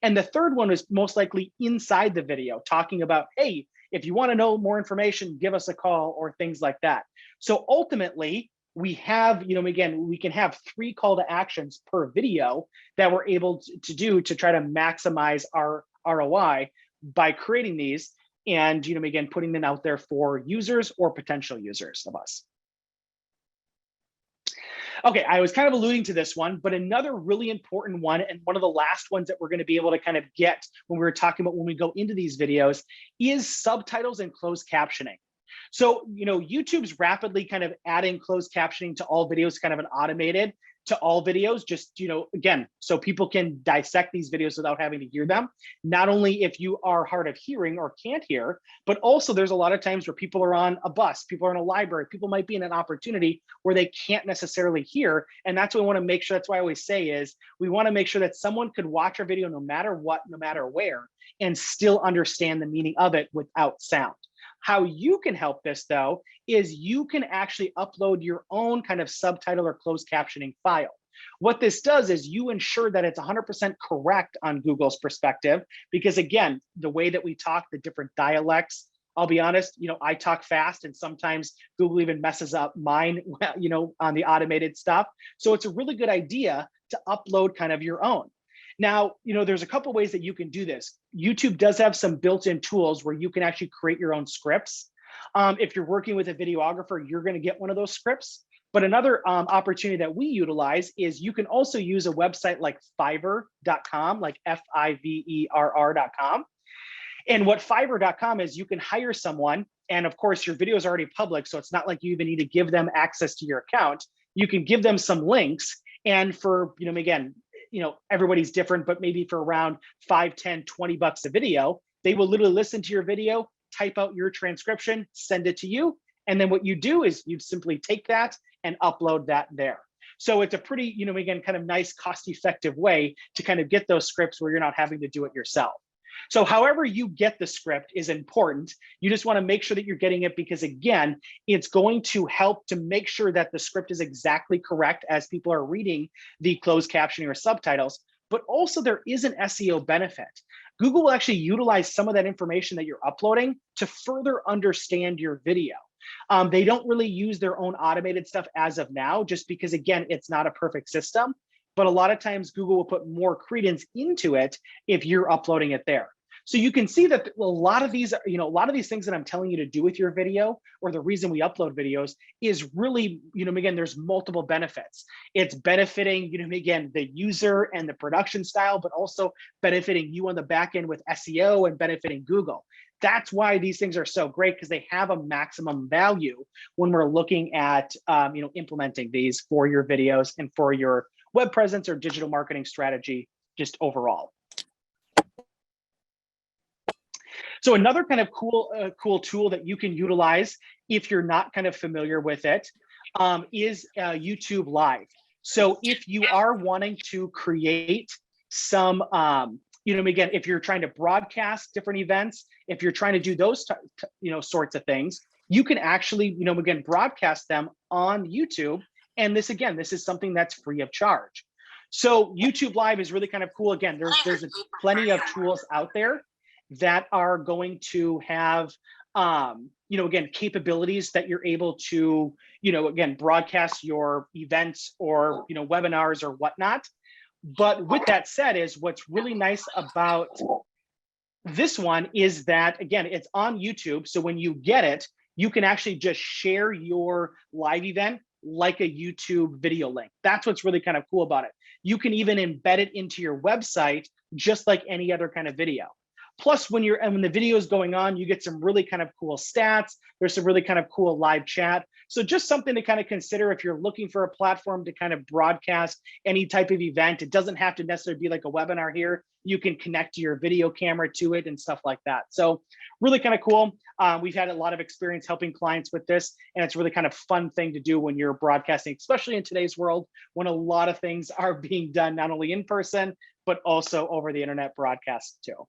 And the third one is most likely inside the video talking about, hey, if you want to know more information, give us a call or things like that. So ultimately, we have, again, we can have 3 call to actions per video that we're able to do to try to maximize our ROI by creating these and, again, putting them out there for users or potential users of us. Okay, I was kind of alluding to this one, but another really important one, and one of the last ones that we're going to be able to kind of get when we were talking about when we go into these videos, is subtitles and closed captioning. So, YouTube's rapidly kind of adding closed captioning to all videos, kind of an automated to all videos, just, again, so people can dissect these videos without having to hear them. Not only if you are hard of hearing or can't hear, but also there's a lot of times where people are on a bus, people are in a library, people might be in an opportunity where they can't necessarily hear. And that's what we want to make sure, that's why I always say is, we want to make sure that someone could watch our video no matter what, no matter where, and still understand the meaning of it without sound. How you can help this though, is you can actually upload your own kind of subtitle or closed captioning file. What this does is you ensure that it's 100% correct on Google's perspective, because again, the way that we talk, the different dialects, I'll be honest, I talk fast and sometimes Google even messes up mine, on the automated stuff. So it's a really good idea to upload kind of your own. Now, there's a couple ways that you can do this. YouTube does have some built-in tools where you can actually create your own scripts. If you're working with a videographer, you're going to get one of those scripts. But another opportunity that we utilize is you can also use a website like Fiverr.com, like Fiverr.com. And what Fiverr.com is, you can hire someone, and of course, your video is already public, so it's not like you even need to give them access to your account. You can give them some links, and for, again, everybody's different, but maybe for around $5, $10, $20 a video, they will literally listen to your video, type out your transcription, send it to you. And then what you do is you simply take that and upload that there. So it's a pretty, again, kind of nice cost-effective way to kind of get those scripts where you're not having to do it yourself. So however you get the script is important. You just want to make sure that you're getting it because, again, it's going to help to make sure that the script is exactly correct as people are reading the closed captioning or subtitles. But also there is an SEO benefit. Google will actually utilize some of that information that you're uploading to further understand your video. They don't really use their own automated stuff as of now, just because, again, it's not a perfect system. But a lot of times Google will put more credence into it if you're uploading it there. So you can see that a lot of these, things that I'm telling you to do with your video, or the reason we upload videos, is really, again, there's multiple benefits. It's benefiting, again, the user and the production style, but also benefiting you on the back end with SEO and benefiting Google. That's why these things are so great, because they have a maximum value when we're looking at, implementing these for your videos and for your web presence or digital marketing strategy just overall. So another kind of cool tool that you can utilize if you're not kind of familiar with it is YouTube Live. So if you are wanting to create some, again, if you're trying to broadcast different events, if you're trying to do those, sorts of things, you can actually, again, broadcast them on YouTube. And this is something that's free of charge. So YouTube Live is really kind of cool. Again, there's plenty of tools out there that are going to have, again, capabilities that you're able to, again, broadcast your events or, webinars or whatnot. But with that said, is what's really nice about this one is that, again, it's on YouTube. So when you get it, you can actually just share your live event like a YouTube video link. That's what's really kind of cool about it. You can even embed it into your website, just like any other kind of video. Plus, when the video is going on, you get some really kind of cool stats. There's some really kind of cool live chat. So just something to kind of consider if you're looking for a platform to kind of broadcast any type of event. It doesn't have to necessarily be like a webinar here. You can connect your video camera to it and stuff like that. So really kind of cool. We've had a lot of experience helping clients with this, and it's really kind of fun thing to do when you're broadcasting, especially in today's world, when a lot of things are being done not only in person, but also over the internet broadcast too.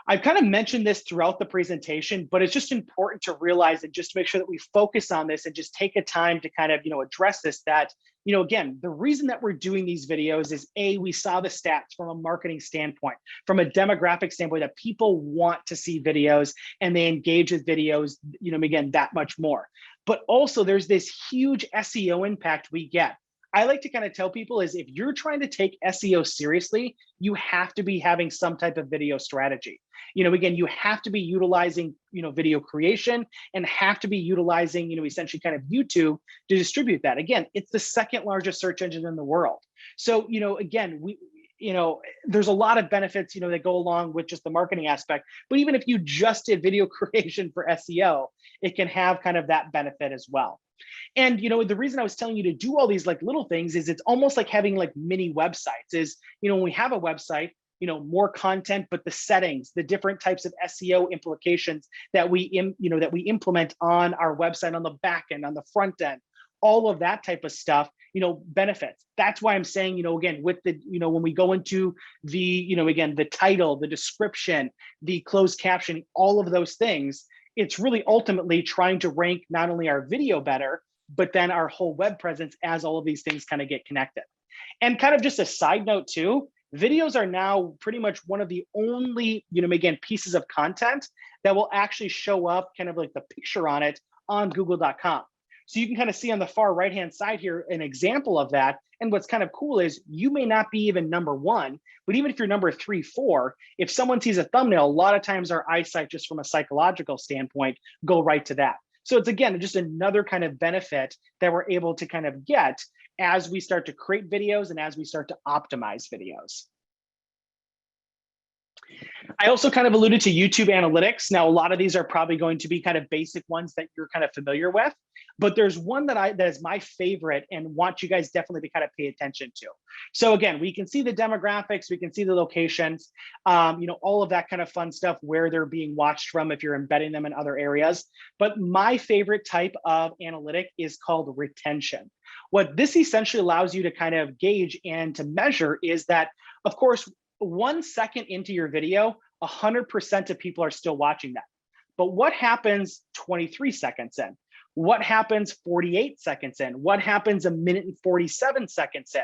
I've kind of mentioned this throughout the presentation, but it's just important to realize and just to make sure that we focus on this and just take a time to kind of, address this, that, again, the reason that we're doing these videos is we saw the stats from a marketing standpoint, from a demographic standpoint, that people want to see videos and they engage with videos, again, that much more. But also there's this huge SEO impact we get. I like to kind of tell people is if you're trying to take SEO seriously, you have to be having some type of video strategy. Again, you have to be utilizing, video creation and have to be utilizing, essentially kind of YouTube to distribute that. Again, it's the second largest search engine in the world. So, again, there's a lot of benefits, that go along with just the marketing aspect. But even if you just did video creation for SEO, it can have kind of that benefit as well. And, the reason I was telling you to do all these like little things is it's almost like having like mini websites is, when we have a website, more content, but the settings, the different types of SEO implications that we implement on our website, on the back end, on the front end, all of that type of stuff, benefits. That's why I'm saying, again, with the, when we go into the, again, the title, the description, the closed caption, all of those things, it's really ultimately trying to rank not only our video better, but then our whole web presence as all of these things kind of get connected. And kind of just a side note too, videos are now pretty much one of the only, again, pieces of content that will actually show up kind of like the picture on it on google.com. So you can kind of see on the far right-hand side here an example of that. And what's kind of cool is you may not be even number one, but even if you're number 3, 4, if someone sees a thumbnail, a lot of times our eyesight, just from a psychological standpoint, go right to that. So it's, again, just another kind of benefit that we're able to kind of get as we start to create videos and as we start to optimize videos. I also kind of alluded to YouTube analytics. Now, a lot of these are probably going to be kind of basic ones that you're kind of familiar with, but there's one that is my favorite and want you guys definitely to kind of pay attention to. So again, we can see the demographics, we can see the locations, all of that kind of fun stuff, where they're being watched from if you're embedding them in other areas. But my favorite type of analytic is called retention. What this essentially allows you to kind of gauge and to measure is that, of course, 1 second into your video, 100% of people are still watching that. But what happens 23 seconds in? What happens 48 seconds in? What happens 1 minute and 47 seconds in?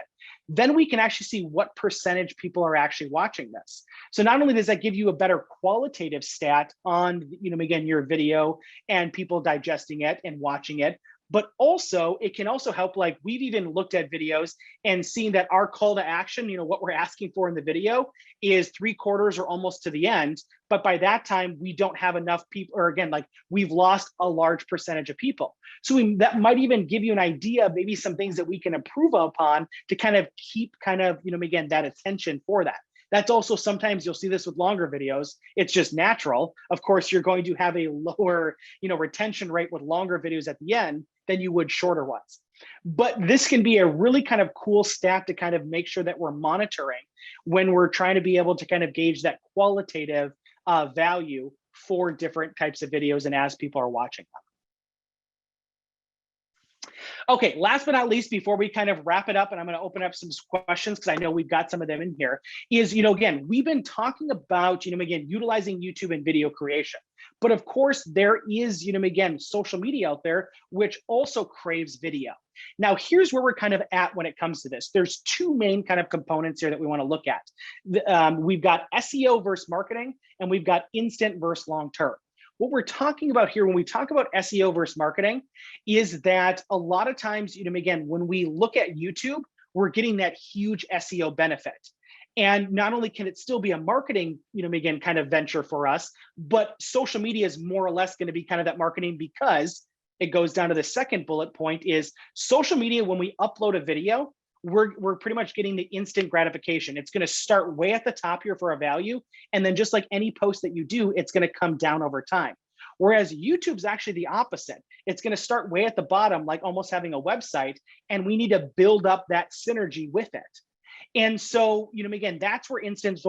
Then we can actually see what percentage people are actually watching this. So not only does that give you a better qualitative stat on, again, your video and people digesting it and watching it, but also it can also help, like we've even looked at videos and seen that our call to action, what we're asking for in the video is 3/4 or almost to the end. But by that time, we don't have enough people, or again, like we've lost a large percentage of people. So that might even give you an idea of maybe some things that we can improve upon to kind of keep again, that attention for that. That's also, sometimes you'll see this with longer videos. It's just natural. Of course, you're going to have a lower, retention rate with longer videos at the end than you would shorter ones. But this can be a really kind of cool stat to kind of make sure that we're monitoring when we're trying to be able to kind of gauge that qualitative value for different types of videos and as people are watching them. Okay, last but not least, before we kind of wrap it up, and I'm going to open up some questions because I know we've got some of them in here, is, again, we've been talking about, again, utilizing YouTube and video creation. But of course, there is, again, social media out there, which also craves video. Now, here's where we're kind of at when it comes to this. There's two main kind of components here that we want to look at. We've got SEO versus marketing, and we've got instant versus long-term. What we're talking about here when we talk about SEO versus marketing is that a lot of times, again, when we look at YouTube, we're getting that huge SEO benefit. And not only can it still be a marketing, again, kind of venture for us, but social media is more or less going to be kind of that marketing, because it goes down to the second bullet point is social media. When we upload a video, we're pretty much getting the instant gratification. It's going to start way at the top here for a value. And then just like any post that you do, it's going to come down over time. Whereas YouTube's actually the opposite. It's going to start way at the bottom, like almost having a website, and we need to build up that synergy with it. And so, again, that's where instant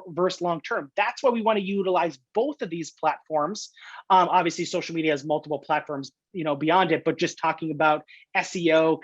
versus long-term. That's why we want to utilize both of these platforms. Obviously, social media has multiple platforms, beyond it, but just talking about SEO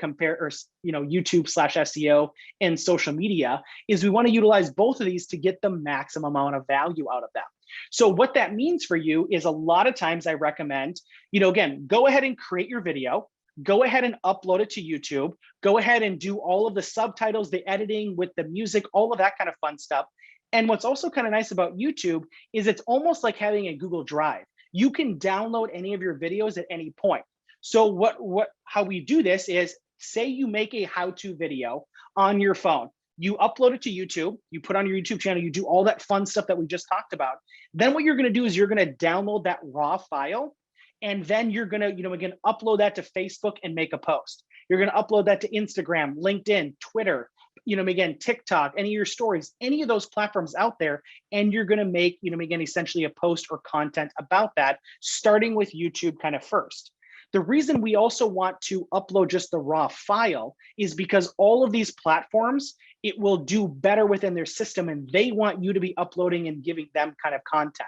YouTube/SEO and social media is we want to utilize both of these to get the maximum amount of value out of them. So what that means for you is a lot of times I recommend, again, go ahead and create your video. Go ahead and upload it to YouTube. Go ahead and do all of the subtitles, the editing with the music, all of that kind of fun stuff. And what's also kind of nice about YouTube is it's almost like having a Google Drive. You can download any of your videos at any point. So how we do this is, say you make a how-to video on your phone. You upload it to YouTube, you put on your YouTube channel, you do all that fun stuff that we just talked about. Then what you're going to do is you're going to download that raw file. And then you're going to, again, upload that to Facebook and make a post. You're going to upload that to Instagram, LinkedIn, Twitter, again, TikTok, any of your stories, any of those platforms out there. And you're going to make, again, essentially a post or content about that, starting with YouTube kind of first. The reason we also want to upload just the raw file is because all of these platforms, it will do better within their system, and they want you to be uploading and giving them kind of content.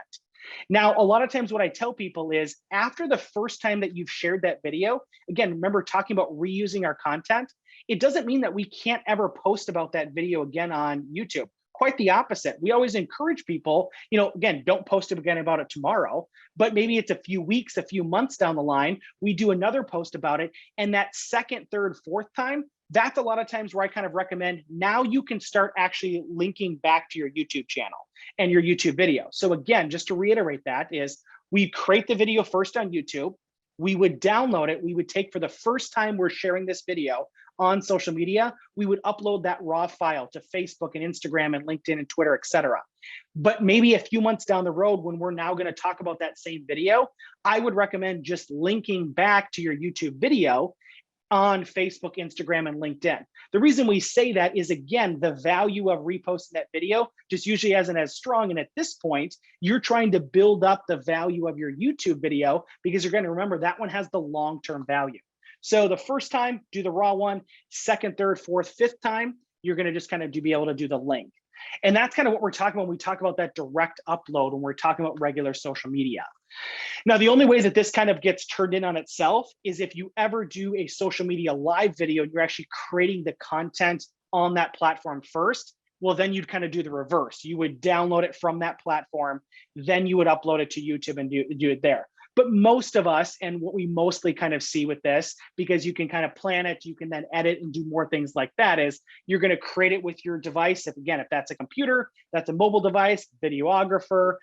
Now, a lot of times what I tell people is after the first time that you've shared that video, again, remember talking about reusing our content, it doesn't mean that we can't ever post about that video again on YouTube. Quite the opposite. We always encourage people, again, don't post again about it tomorrow, but maybe it's a few weeks, a few months down the line, we do another post about it. And that second, third, fourth time, that's a lot of times where I kind of recommend now you can start actually linking back to your YouTube channel and your YouTube video. So again, just to reiterate that is we create the video first on YouTube. We would download it. We would take, for the first time we're sharing this video on social media, we would upload that raw file to Facebook and Instagram and LinkedIn and Twitter, etc. But maybe a few months down the road, when we're now going to talk about that same video, I would recommend just linking back to your YouTube video on Facebook, Instagram, and LinkedIn. The reason we say that is, again, the value of reposting that video just usually isn't as strong. And at this point, you're trying to build up the value of your YouTube video because you're going to remember that one has the long-term value. So the first time, do the raw one. Second, third, fourth, fifth time, you're going to just kind of be able to do the link. And that's kind of what we're talking about when we talk about that direct upload, when we're talking about regular social media. Now, the only way that this kind of gets turned in on itself is if you ever do a social media live video, you're actually creating the content on that platform first. Well, then you'd kind of do the reverse. You would download it from that platform, then you would upload it to YouTube and do it there. But most of us, and what we mostly kind of see with this, because you can kind of plan it, you can then edit and do more things like that, is you're going to create it with your device. If that's a computer, that's a mobile device, videographer,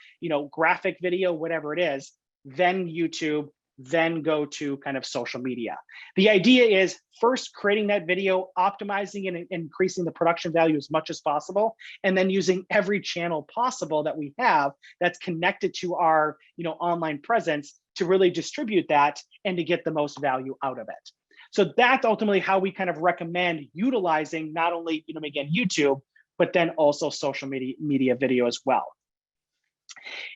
graphic video, whatever it is, then YouTube, then go to kind of social media. The idea is first creating that video, optimizing it and increasing the production value as much as possible, and then using every channel possible that we have that's connected to our online presence to really distribute that and to get the most value out of it. So that's ultimately how we kind of recommend utilizing not only again YouTube, but then also social media video as well.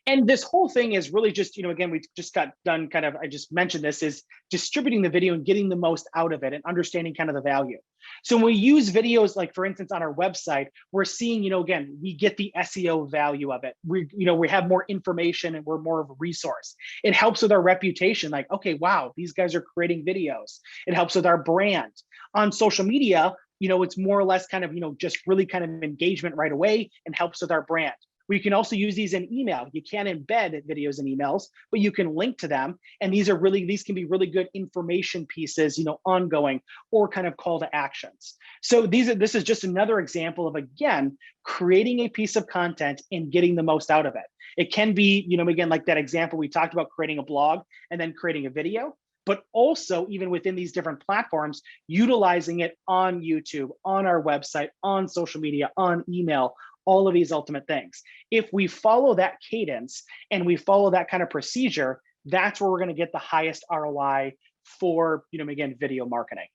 And this whole thing is really just, again, we just got done I just mentioned this, is distributing the video and getting the most out of it and understanding kind of the value. So when we use videos, like for instance, on our website, we're seeing, again, we get the SEO value of it. We have more information and we're more of a resource. It helps with our reputation. Like, okay, wow, these guys are creating videos. It helps with our brand. On social media, it's more or less kind of, just really kind of engagement right away and helps with our brand. We can also use these in email. You can't embed videos in emails, but you can link to them. And these can be really good information pieces, ongoing, or kind of call to actions. So this is just another example of, again, creating a piece of content and getting the most out of it. It can be, again, like that example we talked about, creating a blog and then creating a video, but also even within these different platforms, utilizing it on YouTube, on our website, on social media, on email, all of these ultimate things. If we follow that cadence and we follow that kind of procedure, that's where we're going to get the highest ROI for, again, video marketing.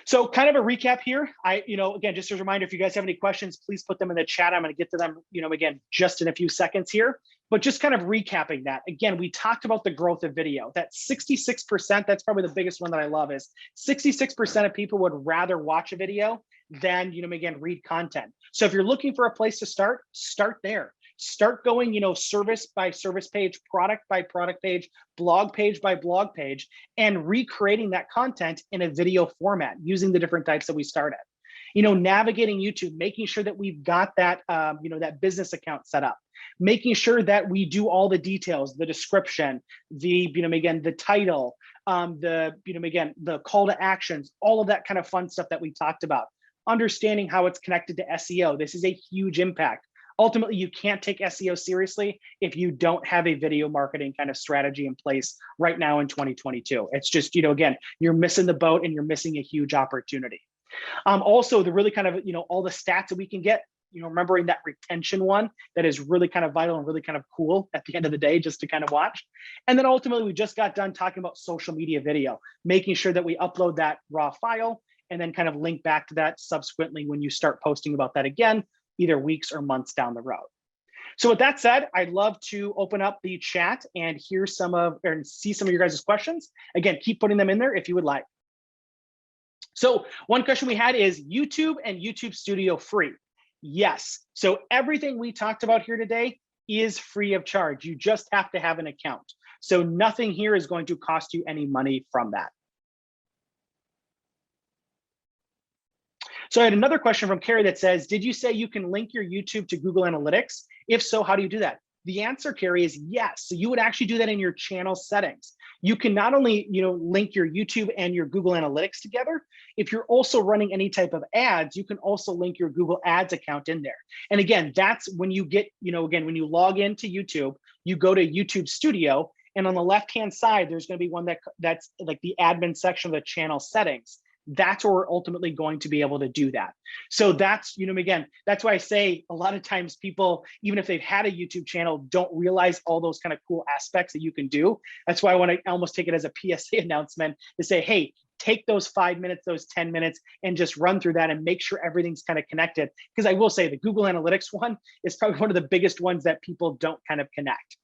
So kind of a recap here. Again, just as a reminder, if you guys have any questions, please put them in the chat. I'm going to get to them, again, just in a few seconds here. But just kind of recapping that, again, we talked about the growth of video. That 66%, that's probably the biggest one that I love, is 66% of people would rather watch a video than, again, read content. So if you're looking for a place to start there. Start going, service by service page, product by product page, blog page by blog page, and recreating that content in a video format using the different types that we started. Navigating YouTube, making sure that we've got that, that business account set up, making sure that we do all the details, the description, the, again, the title, again, the call to actions, all of that kind of fun stuff that we talked about. Understanding how it's connected to SEO. This is a huge impact. Ultimately, you can't take SEO seriously if you don't have a video marketing kind of strategy in place right now in 2022. It's just, again, you're missing the boat and you're missing a huge opportunity. Also, the really kind of, all the stats that we can get, remembering that retention one, that is really kind of vital and really kind of cool at the end of the day, just to kind of watch. And then ultimately, we just got done talking about social media video, making sure that we upload that raw file and then kind of link back to that subsequently when you start posting about that again, either weeks or months down the road. So with that said, I'd love to open up the chat and see some of your guys' questions. Again, keep putting them in there if you would like. So one question we had is YouTube and YouTube Studio free? Yes. So everything we talked about here today is free of charge. You just have to have an account. So nothing here is going to cost you any money from that. So I had another question from Carrie that says, did you say you can link your YouTube to Google Analytics? If so, how do you do that? The answer, Carrie, is yes. So you would actually do that in your channel settings. You can not only, link your YouTube and your Google Analytics together. If you're also running any type of ads, you can also link your Google Ads account in there. And again, that's when you get, again, when you log into YouTube, you go to YouTube Studio, and on the left-hand side, there's going to be one that's like the admin section of the channel settings. that's where we're ultimately going to be able to do that. So that's, again, that's why I say a lot of times people, even if they've had a YouTube channel, don't realize all those kind of cool aspects that you can do. That's why I want to almost take it as a PSA announcement to say, hey, take those 5 minutes, those 10 minutes, and just run through that and make sure everything's kind of connected. Because I will say the Google Analytics one is probably one of the biggest ones that people don't kind of connect.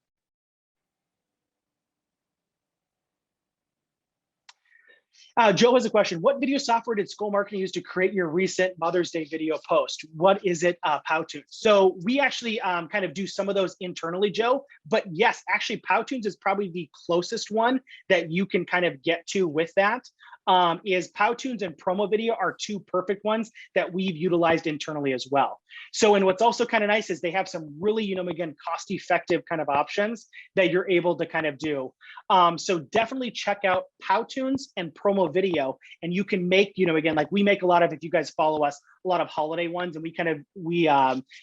Joe has a question. What video software did Skol Marketing use to create your recent Mother's Day video post? What is it, Powtoons? So we actually kind of do some of those internally, Joe. But yes, actually Powtoons is probably the closest one that you can kind of get to with that. Is Powtoons and Promo Video are two perfect ones that we've utilized internally as well. So, and what's also kind of nice is they have some really, again, cost-effective kind of options that you're able to kind of do. So definitely check out Powtoons and Promo Video, and you can make, again, like we make a lot of, if you guys follow us, a lot of holiday ones, and we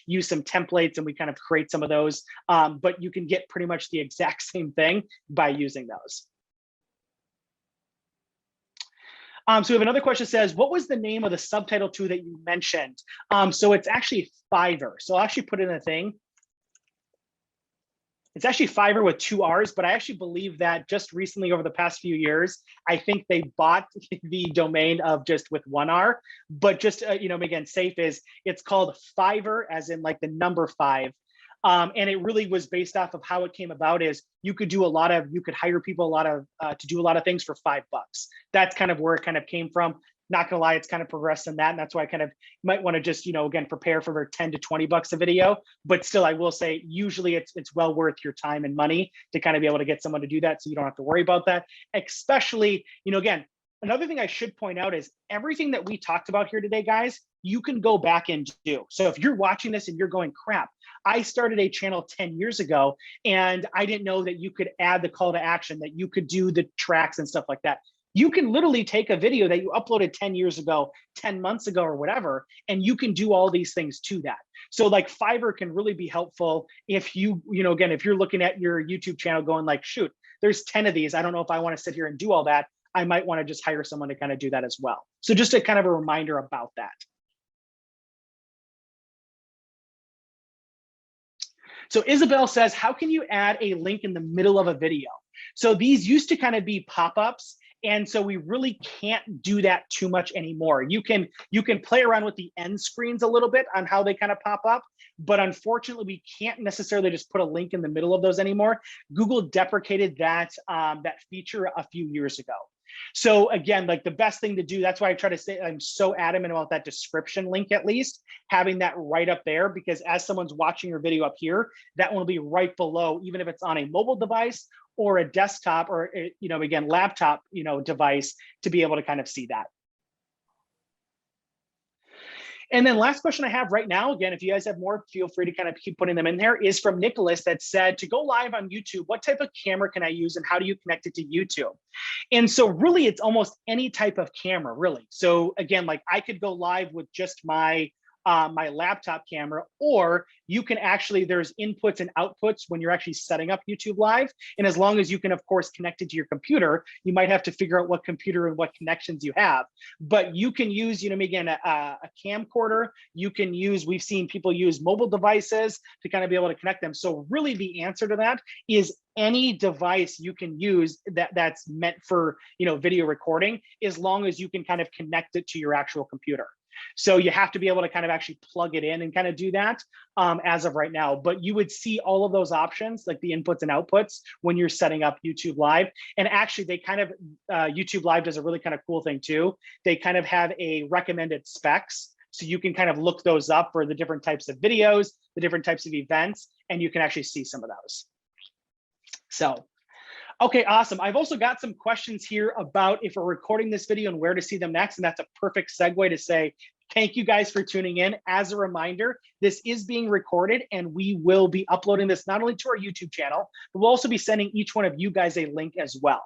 use some templates and we kind of create some of those, but you can get pretty much the exact same thing by using those. So we have another question that says, what was the name of the subtitle tool that you mentioned? So it's actually Fiverr. So I'll actually put in a thing. It's actually Fiverr with 2 R's, but I actually believe that just recently over the past few years, I think they bought the domain of just with 1 R, but just, again, safe is, it's called Fiverr as in like the number 5. And it really was based off of how it came about is you could hire people to do a lot of things for $5. That's kind of where it kind of came from. Not gonna lie, it's kind of progressed in that. And that's why I kind of might want to just, again, prepare for 10 to 20 bucks a video. But still, I will say, usually it's well worth your time and money to kind of be able to get someone to do that. So you don't have to worry about that. Especially, again, another thing I should point out is everything that we talked about here today, guys, you can go back and do. So if you're watching this and you're going, crap, I started a channel 10 years ago and I didn't know that you could add the call to action, that you could do the tracks and stuff like that. You can literally take a video that you uploaded 10 years ago, 10 months ago or whatever, and you can do all these things to that. So like Fiverr can really be helpful if you, again, if you're looking at your YouTube channel going like, shoot, there's 10 of these. I don't know if I want to sit here and do all that. I might want to just hire someone to kind of do that as well. So just a kind of a reminder about that. So Isabel says, how can you add a link in the middle of a video? So these used to kind of be pop-ups. And so we really can't do that too much anymore. You can play around with the end screens a little bit on how they kind of pop up, but unfortunately we can't necessarily just put a link in the middle of those anymore. Google deprecated that feature a few years ago. So again, like the best thing to do, that's why I try to say I'm so adamant about that description link, at least having that right up there, because as someone's watching your video up here, that one will be right below, even if it's on a mobile device or a desktop or, again, laptop, device, to be able to kind of see that. And then last question I have right now, again, if you guys have more, feel free to kind of keep putting them in there, is from Nicholas that said, to go live on YouTube, what type of camera can I use and how do you connect it to YouTube? And so really it's almost any type of camera, really. So again, like I could go live with just my laptop camera, or you can actually, there's inputs and outputs when you're actually setting up YouTube Live. And as long as you can, of course, connect it to your computer, you might have to figure out what computer and what connections you have. But you can use, again, a camcorder. You can use, we've seen people use mobile devices to kind of be able to connect them. So really the answer to that is any device you can use that's meant for, video recording, as long as you can kind of connect it to your actual computer. So you have to be able to kind of actually plug it in and kind of do that as of right now. But you would see all of those options, like the inputs and outputs, when you're setting up YouTube Live. And actually, they kind of, YouTube Live does a really kind of cool thing too. They kind of have a recommended specs. So you can kind of look those up for the different types of videos, the different types of events, and you can actually see some of those. So, okay, awesome. I've also got some questions here about if we're recording this video and where to see them next. And that's a perfect segue to say, thank you guys for tuning in. As a reminder, this is being recorded and we will be uploading this not only to our YouTube channel, but we'll also be sending each one of you guys a link as well.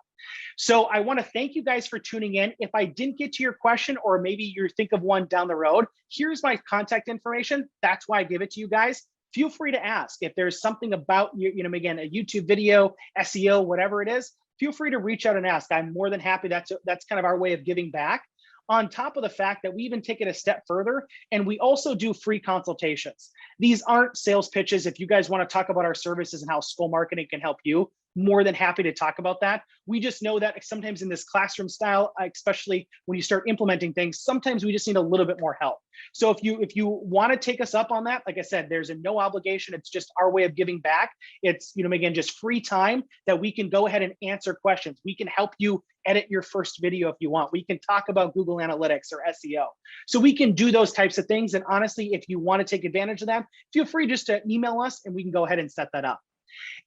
So I want to thank you guys for tuning in. If I didn't get to your question, or maybe you think of one down the road, here's my contact information. That's why I give it to you guys. Feel free to ask if there's something about, again, a YouTube video, SEO, whatever it is, feel free to reach out and ask. I'm more than happy. That's kind of our way of giving back. on top of the fact that we even take it a step further and we also do free consultations. These aren't sales pitches. If you guys want to talk about our services and how Skol Marketing can help you, more than happy to talk about that. We just know that sometimes in this classroom style, especially when you start implementing things, sometimes we just need a little bit more help. So if you want to take us up on that, like I said, there's no obligation. It's just our way of giving back. It's, again, just free time that we can go ahead and answer questions. We can help you edit your first video if you want. We can talk about Google Analytics or SEO. So we can do those types of things. And honestly, if you want to take advantage of that, feel free just to email us and we can go ahead and set that up.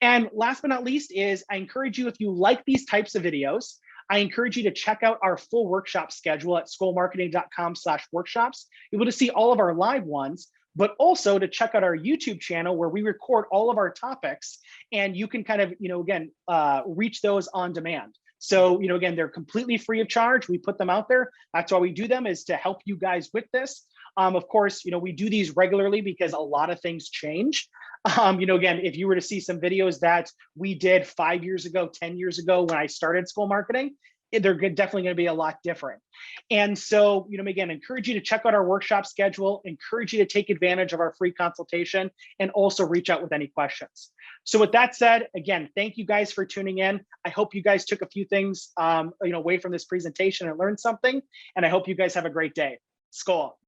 And last but not least is I encourage you, if you like these types of videos, I encourage you to check out our full workshop schedule at skolmarketing.com/workshops. You're able to see all of our live ones, but also to check out our YouTube channel where we record all of our topics and you can kind of, again, reach those on demand. So, again, they're completely free of charge. We put them out there. That's why we do them, is to help you guys with this. Of course, we do these regularly because a lot of things change. Again, if you were to see some videos that we did 5 years ago, 10 years ago when I started Skol Marketing, they're definitely going to be a lot different. And so, again, encourage you to check out our workshop schedule, encourage you to take advantage of our free consultation, and also reach out with any questions. So with that said, again, thank you guys for tuning in. I hope you guys took a few things away from this presentation and learned something. And I hope you guys have a great day. Skol.